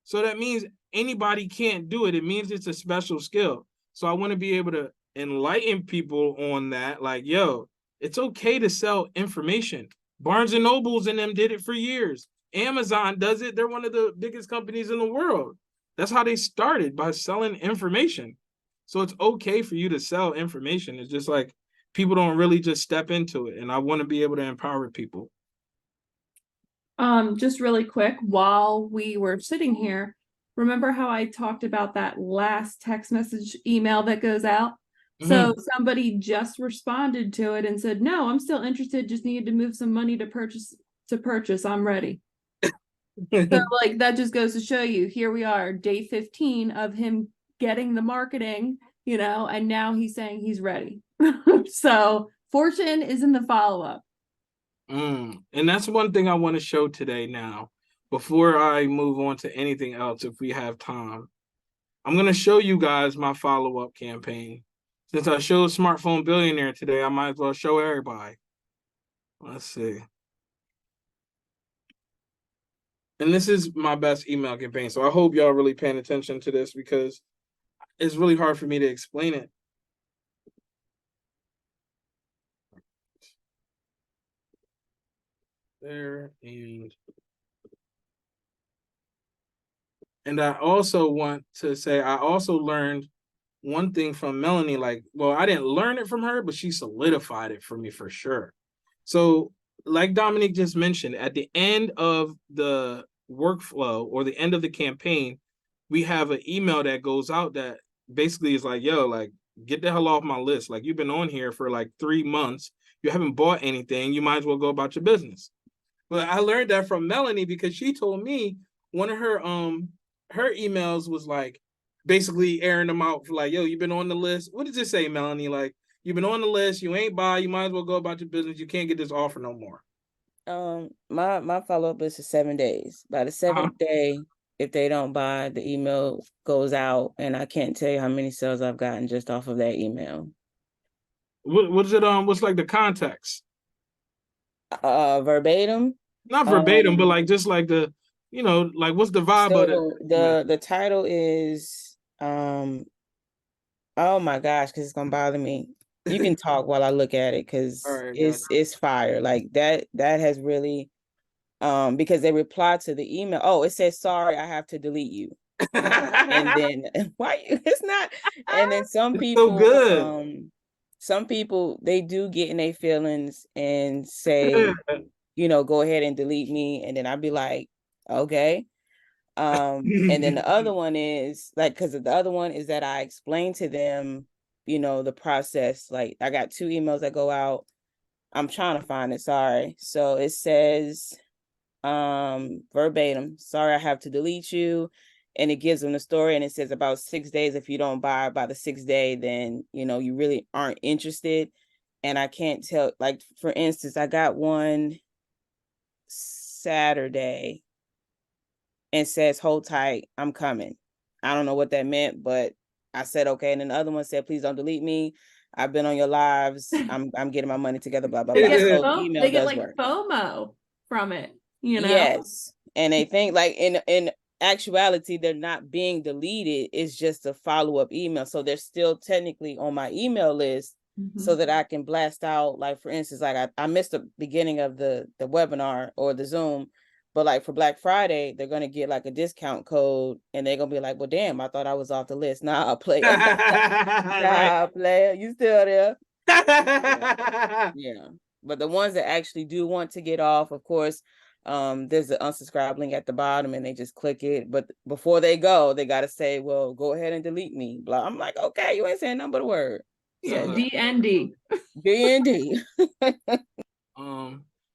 So that means anybody can't do it. It means it's a special skill. So I want to be able to enlighten people on that. Like, yo, it's okay to sell information. Barnes and Nobles and them did it for years. Amazon does it. They're one of the biggest companies in the world. That's how they started, by selling information. So it's okay for you to sell information. It's just like people don't really just step into it. And I want to be able to empower people. Just really quick, while we were sitting here, remember how I talked about that last text message email that goes out? So somebody just responded to it and said, no, I'm still interested, just needed to move some money to purchase. I'm ready. So like, that just goes to show you, here we are, day 15 of him getting the marketing, and now he's saying he's ready. So fortune is in the follow-up. And that's one thing I want to show today now, before I move on to anything else, if we have time. I'm going to show you guys my follow-up campaign. Since I showed Smartphone Billionaire today, I might as well show everybody. Let's see. And this is my best email campaign. So I hope y'all really paying attention to this, because it's really hard for me to explain it. There, and I also want to say, I also learned one thing from Melanie. Like, well, I didn't learn it from her, but she solidified it for me for sure. So like Dominique just mentioned, at the end of the workflow, or the end of the campaign, we have an email that goes out that basically is like, yo, like, get the hell off my list. Like, you've been on here for like 3 months. You haven't bought anything. You might as well go about your business. But I learned that from Melanie, because she told me one of her emails was like basically airing them out for like, yo, you've been on the list. What does it say, Melanie? Like, you've been on the list, you ain't buy, you might as well go about your business. You can't get this offer no more. My follow-up is 7 days. By the 7th day, if they don't buy, the email goes out, and I can't tell you how many sales I've gotten just off of that email. What's it what's like the context? Verbatim? Not verbatim, but like just like the, like what's the vibe So of it? the title is oh my gosh, because it's gonna bother me. You can talk while I look at it, because it's fire. Like that has really because they replied to the email. Oh, it says, sorry, I have to delete you. And then why it's not, and then some people so good. Some people, they do get in their feelings and say, go ahead and delete me. And then I'd be like, okay. And then the other one is like, because the other one is that I explain to them, the process. Like, I got 2 emails that go out. I'm trying to find it. Sorry. So it says, verbatim, sorry, I have to delete you. And it gives them the story, and it says about 6 days. If you don't buy by the 6th day, then, you really aren't interested. And I can't tell, like, for instance, I got one Saturday and says, hold tight, I'm coming. I don't know what that meant, but I said, okay. And then the other one said, please don't delete me. I've been on your lives. I'm getting my money together, blah, blah, blah. So the email they get does like work. FOMO from it, Yes. And they think like in actuality, they're not being deleted. It's just a follow-up email. So they're still technically on my email list, so that I can blast out, like, for instance, like I missed the beginning of the webinar or the Zoom, But like for Black Friday, they're gonna get like a discount code, and they're gonna be like, "Well, damn, I thought I was off the list." Nah, player, nah, player, you still there? Yeah. But the ones that actually do want to get off, of course, there's an unsubscribe link at the bottom, and they just click it. But before they go, they gotta say, "Well, go ahead and delete me." Blah. I'm like, okay, you ain't saying nothing but a word. Yeah, So DND. DND.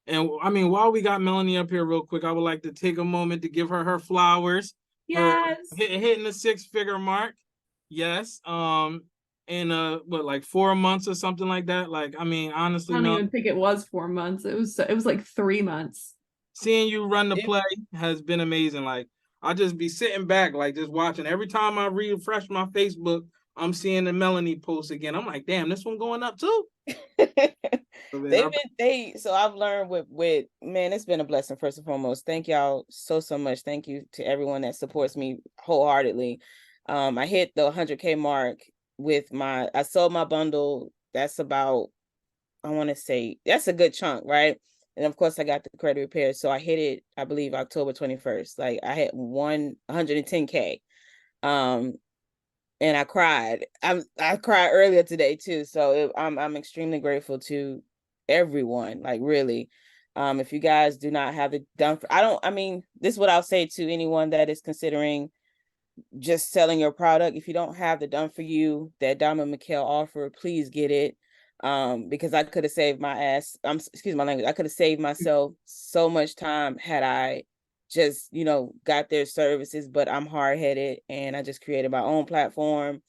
And I mean, while we got Melanie up here real quick, I would like to take a moment to give her flowers. Yes. Hitting the 6-figure mark. Yes. In what, like 4 months or something like that. Like, I mean, honestly, I don't even think it was 4 months. It was like 3 months. seeing you run the play has been amazing. Like, I'll just be sitting back, like just watching. Every time I refresh my Facebook, I'm seeing the Melanie post again. I'm like, damn, this one going up too. So I've learned with man, it's been a blessing. First and foremost, thank y'all so much. Thank you to everyone that supports me wholeheartedly. I hit the 100K mark with I sold my bundle. That's about, I want to say, that's a good chunk, right? And of course I got the credit repair, so I hit it, I believe, October 21st. Like, I had 110K. And I cried. I cried earlier today too. So I'm extremely grateful to everyone. Like, really, if you guys do not have it done for, I mean, this is what I'll say to anyone that is considering just selling your product. If you don't have the done for you that Diamond McHale offer, please get it. Because I could have saved my ass. Excuse my language. I could have saved myself so much time had I just, got their services, but I'm hard-headed and I just created my own platform.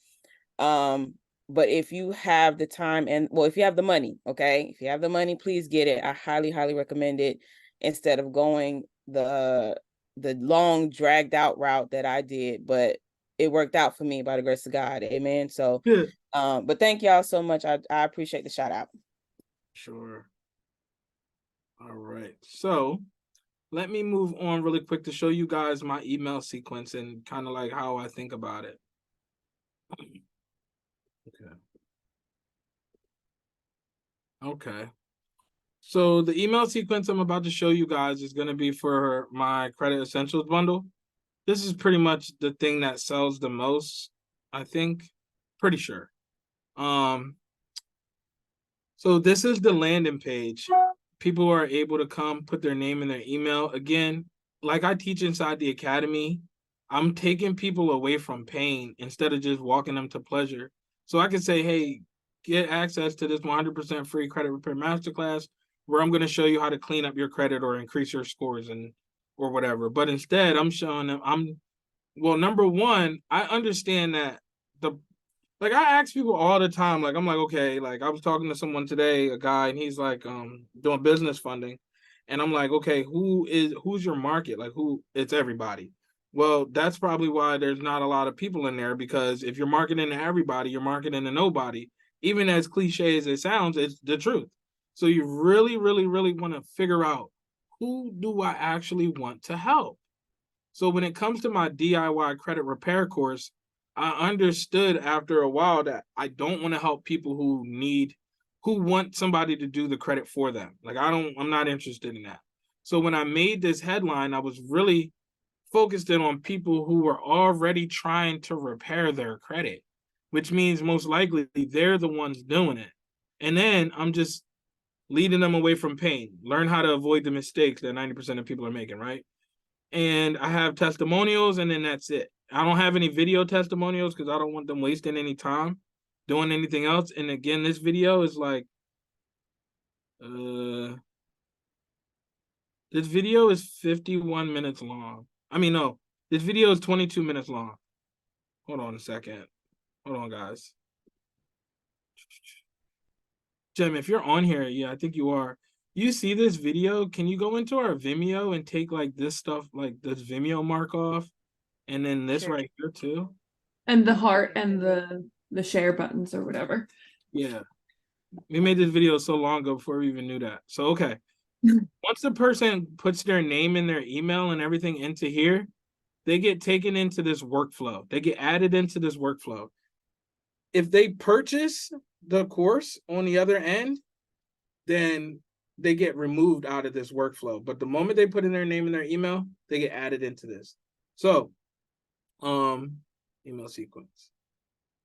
But if you have the time if you have the money, okay, if you have the money, please get it. I highly recommend it instead of going the long dragged out route that I did, but it worked out for me by the grace of God. Amen. So, but thank y'all so much. I appreciate the shout out. Sure. All right. So let me move on really quick to show you guys my email sequence and kind of like how I think about it. Okay. So the email sequence I'm about to show you guys is going to be for my Credit Essentials bundle. This is pretty much the thing that sells the most, I think. Pretty sure. So this is the landing page. People are able to come put their name and their email. Again, like I teach inside the academy, I'm taking people away from pain instead of just walking them to pleasure. So I can say, hey, get access to this 100% free credit repair masterclass where I'm going to show you how to clean up your credit or increase your scores or whatever. But instead, I'm showing them number one, I understand that I ask people all the time, like, I'm like, okay, like I was talking to someone today, a guy, and he's like doing business funding. And I'm like, okay, who's your market? Like, it's everybody. Well, that's probably why there's not a lot of people in there, because if you're marketing to everybody, you're marketing to nobody. Even as cliche as it sounds, it's the truth. So you really, really, really want to figure out, who do I actually want to help? So when it comes to my DIY credit repair course, I understood after a while that I don't want to help people who want somebody to do the credit for them. Like, I'm not interested in that. So when I made this headline, I was really focused in on people who were already trying to repair their credit, which means most likely they're the ones doing it. And then I'm just leading them away from pain. Learn how to avoid the mistakes that 90% of people are making, right? And I have testimonials, and then that's it. I don't have any video testimonials because I don't want them wasting any time doing anything else. And again, this video is like, this video is 51 minutes long. I mean, no, this video is 22 minutes long. Hold on a second. Hold on, guys. Jim, if you're on here, yeah, I think you are. You see this video? Can you go into our Vimeo and take like this stuff, like this Vimeo mark off? And then this right here too. And the heart and the share buttons or whatever. Yeah. We made this video so long ago before we even knew that. So, okay. Once the person puts their name and their email and everything into here, they get taken into this workflow. They get added into this workflow. If they purchase the course on the other end, then they get removed out of this workflow. But the moment they put in their name and their email, they get added into this. So, email sequence.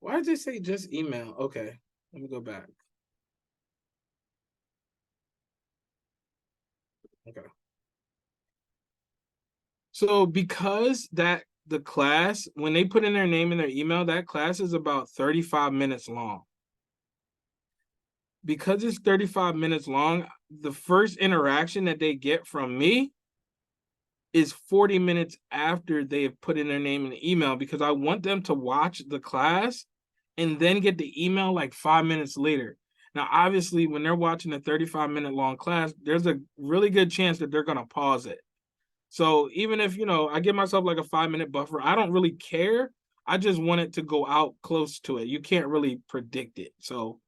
Why did they say just email? Okay, let me go back. Okay. So because that the class, when they put in their name and their email, that class is about 35 minutes long. Because it's 35 minutes long, the first interaction that they get from me is 40 minutes after they've put in their name and email, because I want them to watch the class and then get the email like 5 minutes later. Now, obviously, when they're watching a 35-minute long class, there's a really good chance that they're going to pause it. So even if, I give myself like a 5-minute buffer, I don't really care. I just want it to go out close to it. You can't really predict it. So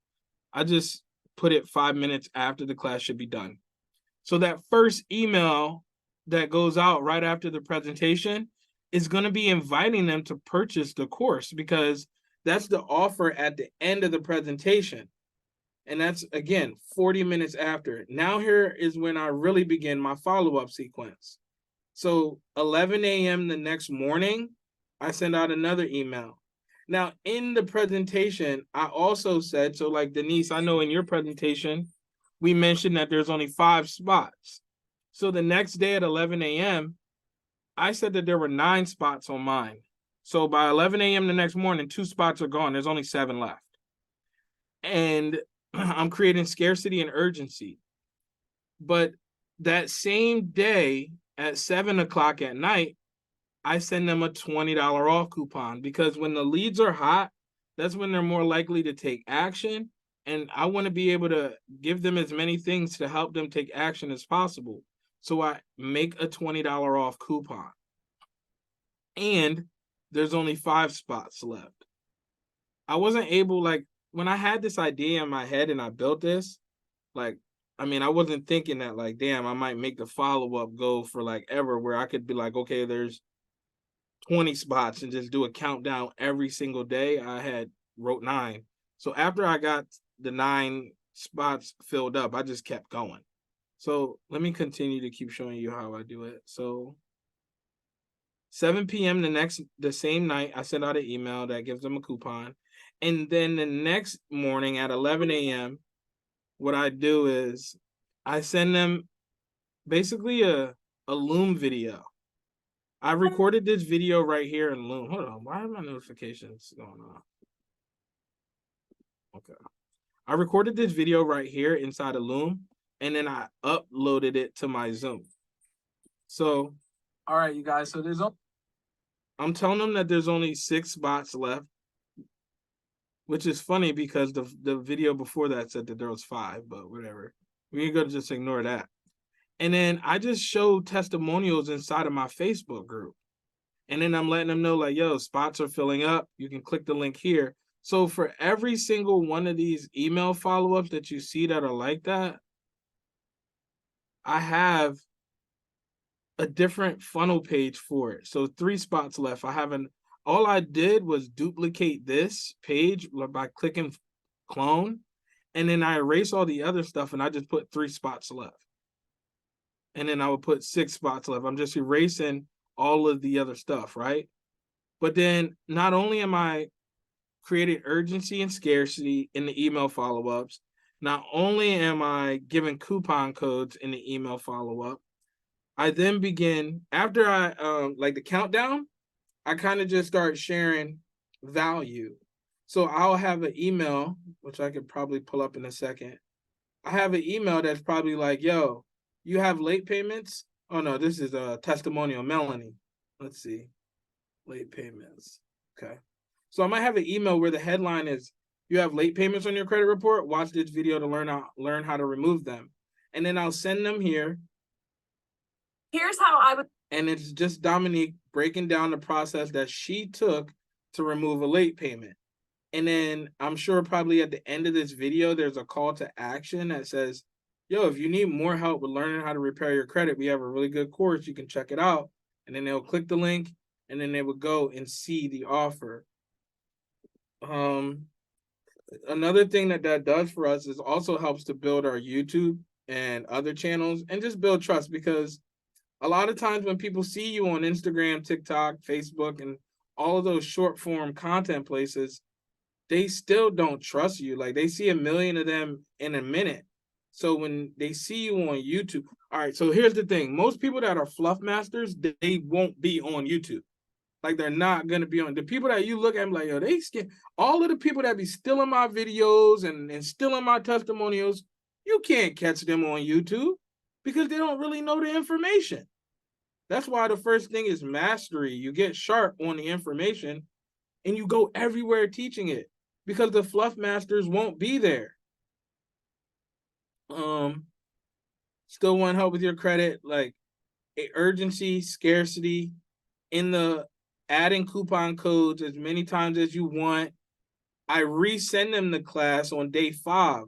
I just put it 5 minutes after the class should be done. So that first email that goes out right after the presentation is going to be inviting them to purchase the course, because that's the offer at the end of the presentation. And that's, again, 40 minutes after. Now here is when I really begin my follow-up sequence. So 11 a.m. the next morning, I send out another email. Now, in the presentation, I also said, so like Denise, I know in your presentation, we mentioned that there's only 5 spots. So the next day at 11 a.m., I said that there were 9 spots on mine. So by 11 a.m. the next morning, 2 spots are gone. There's only 7 left. And I'm creating scarcity and urgency. But that same day at 7 o'clock at night, I send them a $20 off coupon, because when the leads are hot, that's when they're more likely to take action. And I want to be able to give them as many things to help them take action as possible. So I make a $20 off coupon. And there's only 5 spots left. I wasn't able, like, when I had this idea in my head and I built this, like, I wasn't thinking that, like, damn, I might make the follow-up go for like ever, where I could be like, okay, there's 20 spots and just do a countdown every single day. I had wrote 9. So after I got the 9 spots filled up, I just kept going. So let me continue to keep showing you how I do it. So 7 p.m. the same night, I send out an email that gives them a coupon. And then the next morning at 11 a.m., what I do is I send them basically a Loom video. I recorded this video right here in Loom. Hold on, why are my notifications going on? Okay. I recorded this video right here inside of Loom, and then I uploaded it to my Zoom. So, all right, you guys, so I'm telling them that there's only 6 spots left, which is funny because the video before that said that there was 5, but whatever. We're going to just ignore that. And then I just show testimonials inside of my Facebook group. And then I'm letting them know, like, yo, spots are filling up. You can click the link here. So for every single one of these email follow-ups that you see that are like that, I have a different funnel page for it. So 3 spots left. All I did was duplicate this page by clicking clone. And then I erase all the other stuff and I just put 3 spots left. And then I would put 6 spots left. I'm just erasing all of the other stuff, right? But then not only am I creating urgency and scarcity in the email follow-ups, not only am I giving coupon codes in the email follow-up, I then begin, after I like the countdown, I kind of just start sharing value. So I'll have an email, which I could probably pull up in a second. I have an email that's probably like, yo, you have late payments? Oh no, this is a testimonial, Melanie. Let's see, late payments. Okay. So I might have an email where the headline is, you have late payments on your credit report? Watch this video to learn how to remove them. And then I'll send them here. Here's how I would. And it's just Dominique breaking down the process that she took to remove a late payment. And then I'm sure probably at the end of this video, there's a call to action that says, yo, if you need more help with learning how to repair your credit, we have a really good course. You can check it out. And then they'll click the link and then they would go and see the offer. Another thing that does for us is also helps to build our YouTube and other channels, and just build trust, because a lot of times when people see you on Instagram, TikTok, Facebook, and all of those short form content places, they still don't trust you. Like, they see a million of them in a minute. So when they see you on YouTube, all right, so here's the thing. Most people that are fluff masters, they won't be on YouTube. Like, they're not gonna be on. The people that you look at them like, yo, they scared. All of the people that be stealing my videos and stealing my testimonials, you can't catch them on YouTube because they don't really know the information. That's why the first thing is mastery. You get sharp on the information and you go everywhere teaching it, because the fluff masters won't be there. Still want help with your credit, like urgency, scarcity, in the adding coupon codes as many times as you want. I resend them the class on day 5.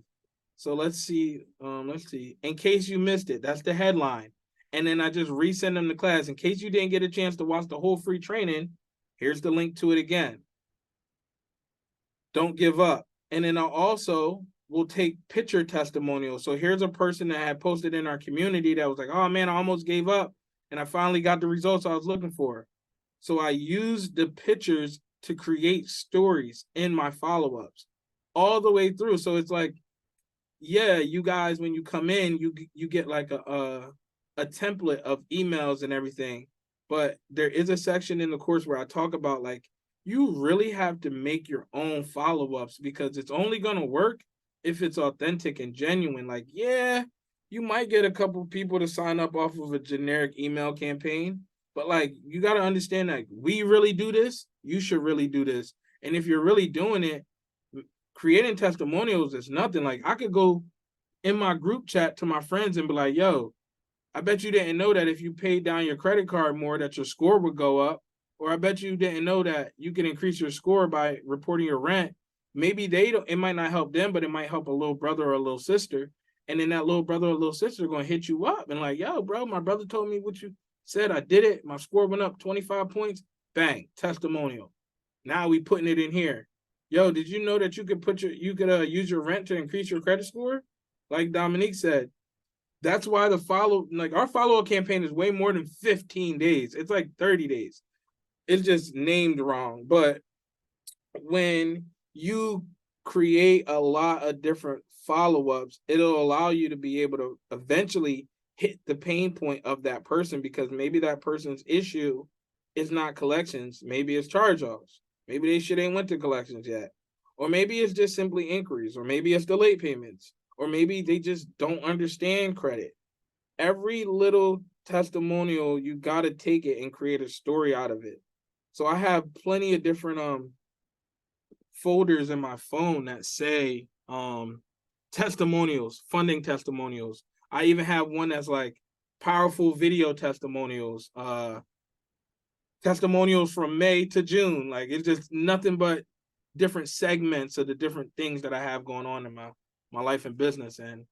So let's see. In case you missed it, that's the headline. And then I just resend them the class. In case you didn't get a chance to watch the whole free training, here's the link to it again. Don't give up. And then I also will take picture testimonials. So here's a person that had posted in our community that was like, oh man, I almost gave up and I finally got the results I was looking for. So I used the pictures to create stories in my follow-ups all the way through. So it's like, yeah, you guys, when you come in, you get like a template of emails and everything. But there is a section in the course where I talk about, like, you really have to make your own follow-ups, because it's only going to work if it's authentic and genuine. Like, yeah, you might get a couple people to sign up off of a generic email campaign, but like, you got to understand that we really do this. You should really do this. And if you're really doing it, creating testimonials is nothing. Like, I could go in my group chat to my friends and be like, yo, I bet you didn't know that if you paid down your credit card more, that your score would go up. Or I bet you didn't know that you can increase your score by reporting your rent. Maybe they don't, it might not help them, but it might help a little brother or a little sister. And then that little brother or little sister are going to hit you up and like, yo, bro, my brother told me what you said. I did it. My score went up 25 points. Bang, testimonial. Now we putting it in here. Yo, did you know that you could use your rent to increase your credit score? Like Dominique said, that's why our follow-up campaign is way more than 15 days. It's like 30 days. It's just named wrong. But when you create a lot of different follow-ups, it'll allow you to be able to eventually hit the pain point of that person, because maybe that person's issue is not collections. Maybe it's charge-offs. Maybe they shit ain't went to collections yet. Or maybe it's just simply inquiries, or maybe it's the late payments, or maybe they just don't understand credit. Every little testimonial, you got to take it and create a story out of it. So I have plenty of different folders in my phone that say testimonials, funding testimonials. I even have one that's like powerful video testimonials, testimonials from May to June. Like, it's just nothing but different segments of the different things that I have going on in my life and business. And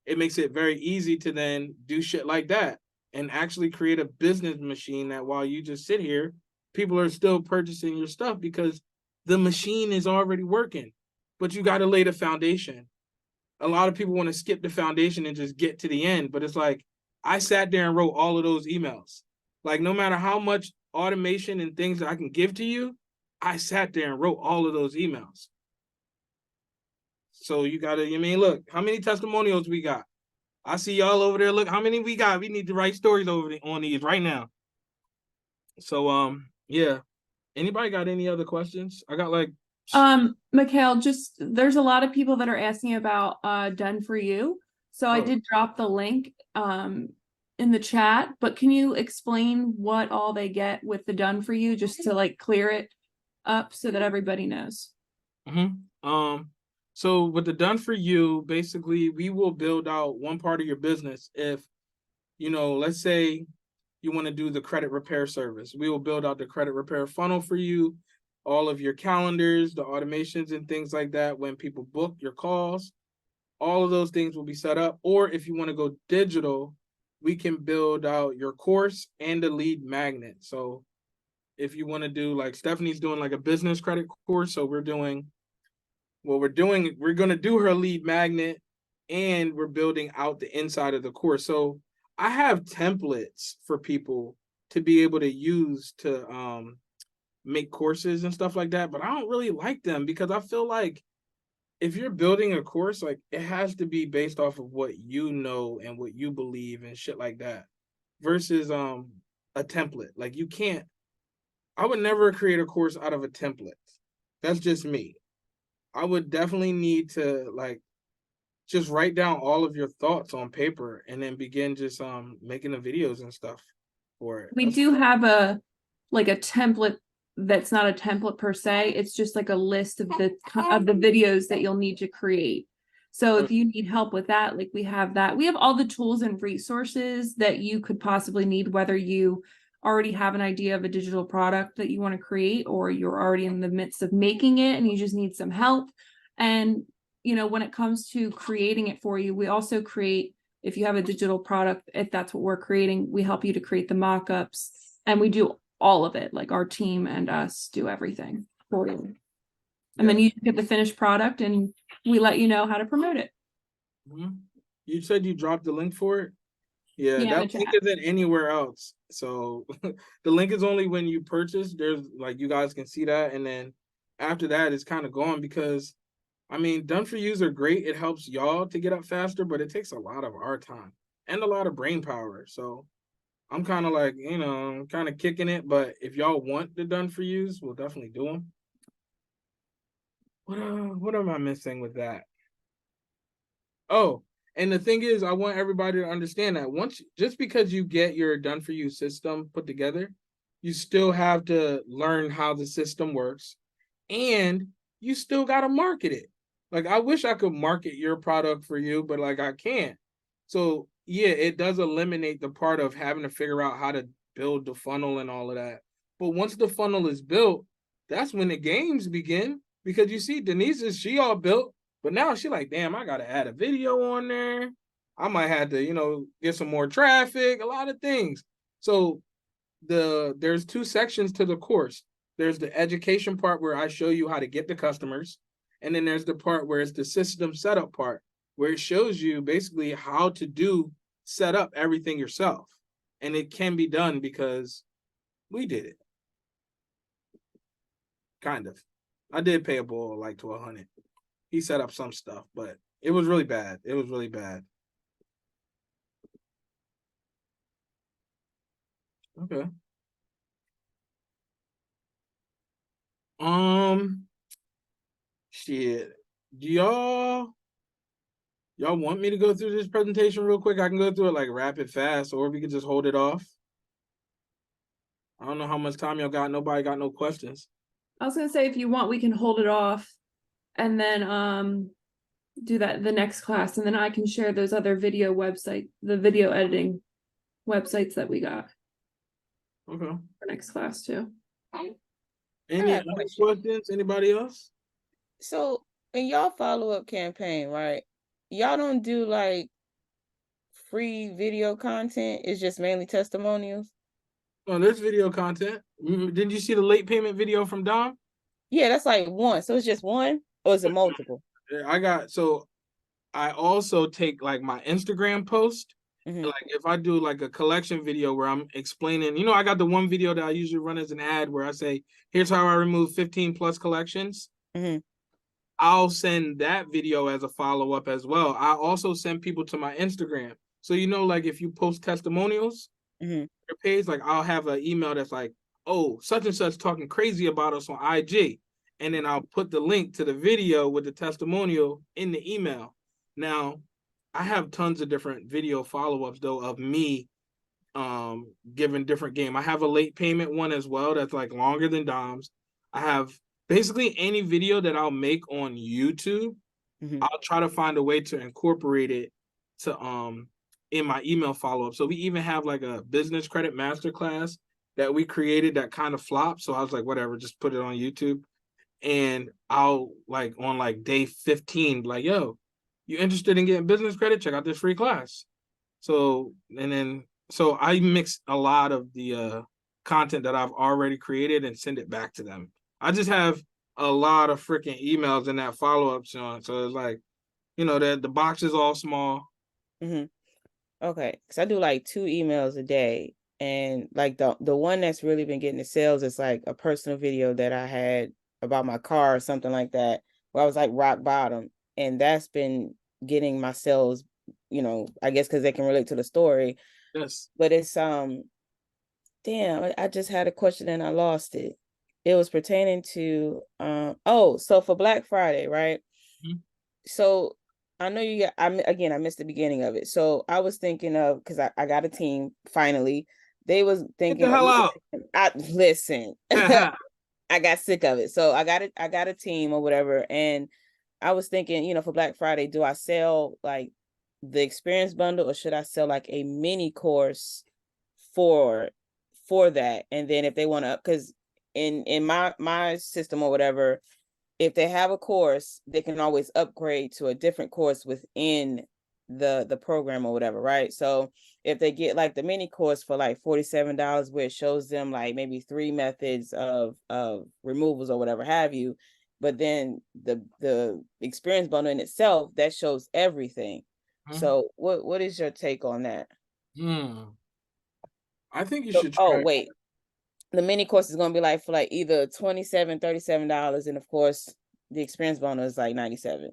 it makes it very easy to then do shit like that and actually create a business machine that while you just sit here, people are still purchasing your stuff because the machine is already working. But you got to lay the foundation. A lot of people want to skip the foundation and just get to the end. But it's like, I sat there and wrote all of those emails. Like, no matter how much automation and things that I can give to you, I sat there and wrote all of those emails. So you got to, look, how many testimonials we got? I see y'all over there. Look, how many we got? We need to write stories on these right now. So, yeah. Anybody got any other questions? I got like... Mikhail, just, there's a lot of people that are asking about Done For You. So I did drop the link in the chat, but can you explain what all they get with the Done For You, just to like clear it up so that everybody knows? So with the Done For You, basically, we will build out one part of your business. If, let's say you want to do the credit repair service, we will build out the credit repair funnel for you, all of your calendars, the automations and things like that. When people book your calls, all of those things will be set up. Or if you want to go digital, we can build out your course and the lead magnet. So if you want to do, like Stephanie's doing like a business credit course, so we're going to do her lead magnet, and we're building out the inside of the course. So I have templates for people to be able to use to make courses and stuff like that, but I don't really like them because I feel like if you're building a course, like it has to be based off of what you know and what you believe and shit like that versus a template. Like you can't, I would never create a course out of a template. That's just me. I would definitely need to like just write down all of your thoughts on paper and then begin just making the videos and stuff for it. We do have a template that's not a template per se. It's just like a list of the videos that you'll need to create. So if you need help with that, like we have that. We have all the tools and resources that you could possibly need, whether you already have an idea of a digital product that you want to create, or you're already in the midst of making it and you just need some help. And, when it comes to creating it for you, we also create, if you have a digital product, if that's what we're creating, we help you to create the mock-ups, and we do all of it. Like our team and us do everything for you. And then you get the finished product and we let you know how to promote it. You said you dropped the link for it? Yeah, Yeah, that link isn't anywhere else. So the link is only when you purchase. There's like, you guys can see that. And then after that, it's kind of gone because I mean, done for yous are great. It helps y'all to get up faster, but it takes a lot of our time and a lot of brain power. So I'm kind of like, kind of kicking it. But if y'all want the done for yous, we'll definitely do them. What am I missing with that? Oh, and the thing is, I want everybody to understand that just because you get your done for you system put together, you still have to learn how the system works, and you still got to market it. Like, I wish I could market your product for you, but like I can't. So yeah, it does eliminate the part of having to figure out how to build the funnel and all of that. But once the funnel is built, that's when the games begin. Because you see, she all built, but now she like, damn, I gotta add a video on there. I might have to, get some more traffic, a lot of things. So there's two sections to the course. There's the education part where I show you how to get the customers. And then there's the part where it's the system setup part, where it shows you basically how to set up everything yourself. And it can be done because we did it. Kind of. I did pay a bull like to 100. He set up some stuff, but it was really bad. It was really bad. Okay. Shit. Do y'all want me to go through this presentation real quick? I can go through it like rapid fast, or we could just hold it off. I don't know how much time y'all got. Nobody got no questions. I was gonna say, if you want, we can hold it off and then do that the next class, and then I can share those other the video editing websites that we got. Okay. For next class too. Any other questions? Anybody else? So in y'all follow-up campaign, right? Y'all don't do like free video content. It's just mainly testimonials. Oh, there's video content. Didn't you see the late payment video from Dom? Yeah, that's like one. So it's just one, or is it multiple? I also take like my Instagram post. Like if I do like a collection video where I'm explaining, I got the one video that I usually run as an ad where I say, here's how I remove 15 plus collections. I'll send that video as a follow-up as well. I also send people to my Instagram. So, like if you post testimonials, your page, like I'll have an email that's like, oh, such and such talking crazy about us on IG. And then I'll put the link to the video with the testimonial in the email. Now, I have tons of different video follow-ups though of me giving different game. I have a late payment one as well that's like longer than Dom's. I have basically any video that I'll make on YouTube. I'll try to find a way to incorporate it to in my email follow-up. So we even have like a business credit masterclass that we created that kind of flopped. So I was like, whatever, just put it on YouTube. And I'll like on like day 15, like, yo, you interested in getting business credit? Check out this free class. So I mix a lot of the content that I've already created and send it back to them. I just have a lot of freaking emails in that follow-up, Sean. So it's like You know, that the box is all small. Okay, because I do like 2 emails a day, and like the one that's really been getting the sales is like a personal video that I had about my car or something like that, where I was like rock bottom, and that's been getting my sales. You know, I guess because they can relate to the story. Yes. But it's damn, I just had a question and I lost it. It was pertaining to so for Black Friday, right? Mhm. So I know you got I missed the beginning of it. So I was thinking of, because I got a team finally. They was Get thinking the hell out. I listen. I got sick of it. So I got a team or whatever. And I was thinking, you know, for Black Friday, do I sell like the experience bundle, or should I sell like a mini course for that? And then if they want to, because in my system or whatever, if they have a course, they can always upgrade to a different course within the program or whatever, right? So if they get like the mini course for like $47, where it shows them like maybe 3 methods of removals or whatever have you, but then the experience bundle in itself, that shows everything. So what is your take on that? I think you So, should oh try. wait, the mini course is going to be like for like either $37 and of course the experience bundle is like 97.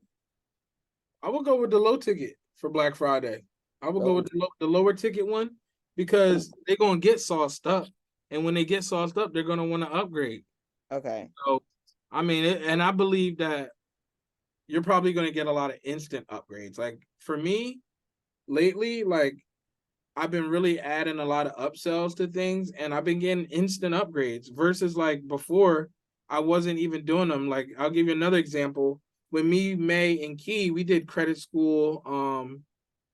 I will go with the low ticket for Black Friday. I will go with the lower ticket one because they're gonna get sauced up, and when they get sauced up, they're gonna want to upgrade. Okay. So, I mean, and I believe that you're probably gonna get a lot of instant upgrades. Like for me, lately, like I've been really adding a lot of upsells to things, and I've been getting instant upgrades versus like before I wasn't even doing them. Like I'll give you another example. When me, May, and Key, we did credit school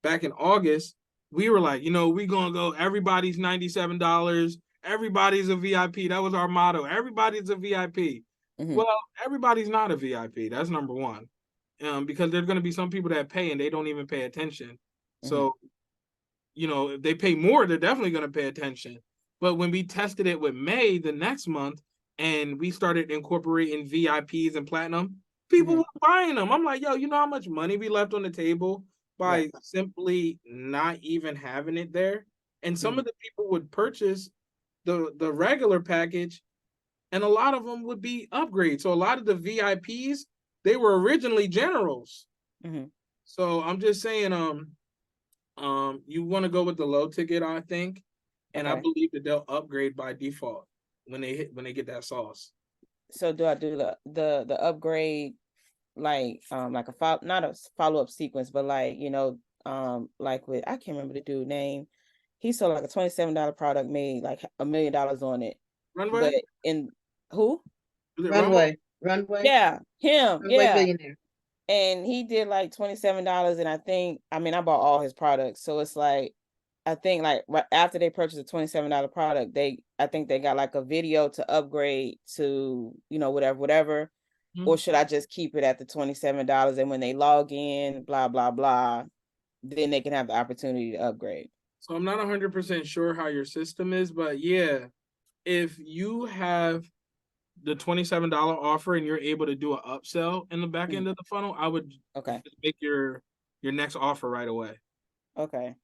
back in August, we were like, you know, we gonna go, everybody's $97, everybody's a VIP. That was our motto. Everybody's a VIP. Well, everybody's not a VIP. That's number one. Because there's gonna be some people that pay and they don't even pay attention. So you know, if they pay more, they're definitely going to pay attention. But when we tested it with May the next month and we started incorporating VIPs and platinum, people were buying them. I'm like, yo, you know how much money we left on the table by simply not even having it there? And some of the people would purchase the regular package, and a lot of them would be upgrades. So a lot of the VIPs, they were originally generals. So I'm just saying, you want to go with the low ticket, I think, and I believe that they'll upgrade by default when they get that sauce. So do I do the upgrade like a not a follow-up sequence, but like, you know, like with, I can't remember the dude name. He sold like a $27 product, made like $1 million on it. Runway? But in who? Is it Runway. Runway. Yeah, him. Runway Yeah. billionaire. And he did like $27, and I mean I bought all his products. So it's like, I think like right after they purchased a $27 product, I think they got like a video to upgrade to, you know, whatever. Or should I just keep it at the $27, and when they log in, blah blah blah, then they can have the opportunity to upgrade? So I'm not 100% sure how your system is, but yeah, if you have the $27 offer and you're able to do an upsell in the back end of the funnel, I would just make your next offer right away. Okay.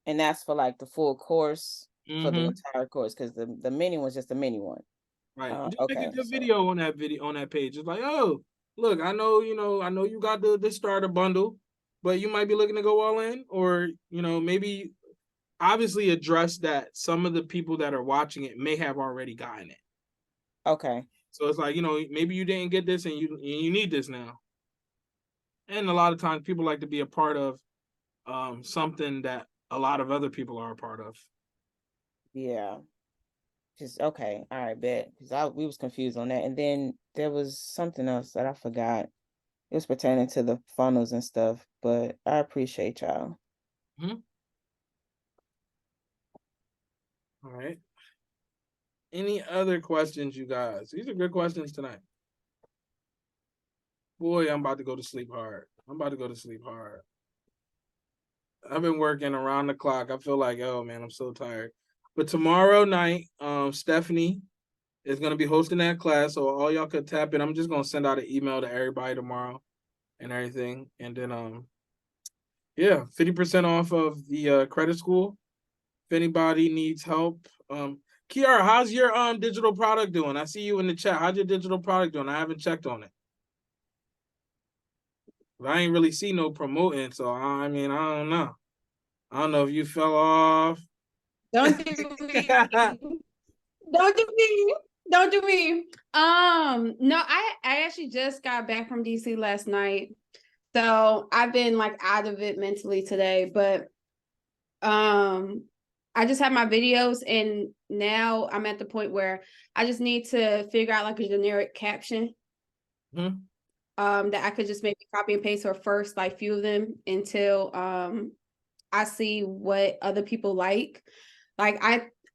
And that's for like the full course, for the entire course, because the mini one's just a mini one. Right. Just make a good video on that page. It's like, oh, look, I know you got the starter bundle, but you might be looking to go all in, or maybe obviously address that some of the people that are watching it may have already gotten it. Okay. So it's like, maybe you didn't get this and you need this now. And a lot of times people like to be a part of something that a lot of other people are a part of. Yeah. Just okay. All right, bet. Because we was confused on that. And then there was something else that I forgot. It was pertaining to the funnels and stuff, but I appreciate y'all. All right. Any other questions, you guys? These are good questions tonight. Boy, I'm about to go to sleep hard. I've been working around the clock. I feel like, oh man, I'm so tired. But tomorrow night, Stephanie is going to be hosting that class, so all y'all could tap in. I'm just going to send out an email to everybody tomorrow. and everything. And then yeah, 50% off of the credit school. If anybody needs help. Kiara, how's your digital product doing? I see you in the chat. How's your digital product doing? I haven't checked on it. But I ain't really see no promoting, so I mean, I don't know. I don't know if you fell off. Don't do me. Don't do me. Don't do me. No, I actually just got back from DC last night. So I've been like out of it mentally today, but I just have my videos and now I'm at the point where I just need to figure out like a generic caption. That I could just maybe copy and paste or first like few of them until I see what other people like. Like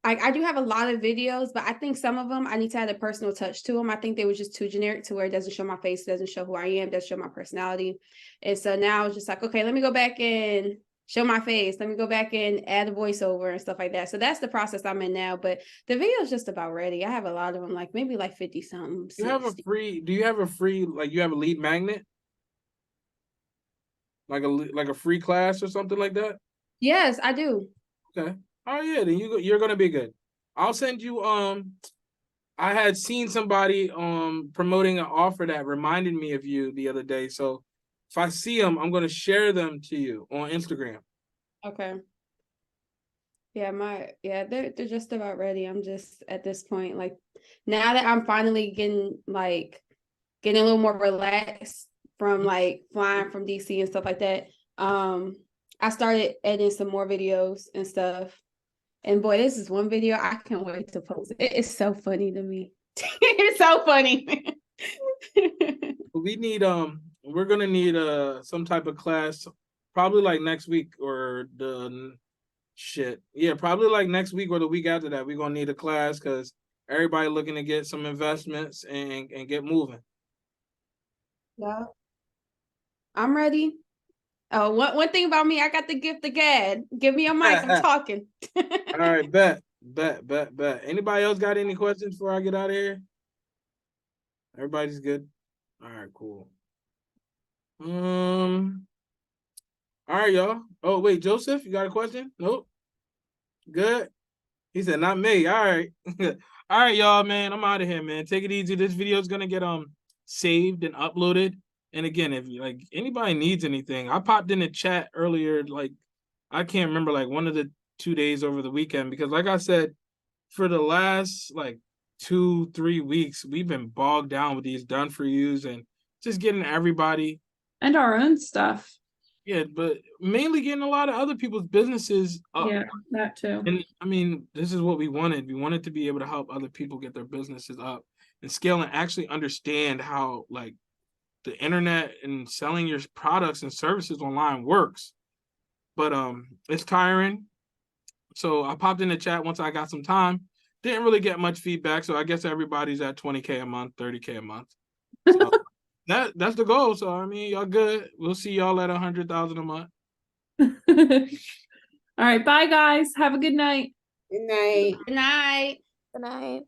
I do have a lot of videos, but I think some of them I need to add a personal touch to them. I think they were just too generic to where it doesn't show my face, doesn't show who I am, doesn't show my personality. And so now it's just like, okay, let me go back and show my face. Let me go back and add a voiceover and stuff like that. So that's the process I'm in now. But the video is just about ready. I have a lot of them, like maybe like 50 something. Do you have a free like you have a lead magnet? Like a free class or something like that? Yes, I do. Okay. Oh yeah, then you're gonna be good. I'll send you I had seen somebody promoting an offer that reminded me of you the other day. So if I see them, I'm gonna share them to you on Instagram. Okay. Yeah, they're just about ready. I'm just at this point, like now that I'm finally getting a little more relaxed from like flying from DC and stuff like that. I started editing some more videos and stuff. And boy, this is one video I can't wait to post. It is so funny to me. It's so funny. We need we're gonna need some type of class probably like next week or probably like next week or the week after that. We're gonna need a class because everybody looking to get some investments and get moving. Yeah, I'm ready. Oh, one thing about me, I got the gift of gab. Give me a mic. I'm talking. All right, bet. Anybody else got any questions before I get out of here? Everybody's good. All right, cool. All right, y'all. Oh wait, Joseph, you got a question? Nope. Good. He said, not me. All right. All right, y'all, man. I'm out of here, man. Take it easy. This video is gonna get saved and uploaded. And again, if you like anybody needs anything, I popped in the chat earlier, like I can't remember like one of the 2 days over the weekend, because like I said, for the last like 2-3 weeks, we've been bogged down with these done for yous and just getting everybody and our own stuff. Yeah, but mainly getting a lot of other people's businesses up. Yeah, that too. And I mean, this is what we wanted. We wanted to be able to help other people get their businesses up and scale and actually understand how like the internet and selling your products and services online works. But it's tiring. So I popped in the chat once I got some time. Didn't really get much feedback, so I guess everybody's at 20K a month, 30K a month. So that's the goal. So I mean, y'all good. We'll see y'all at 100,000 a month. All right, bye guys. Have a good night. Good night. Good night. Good night.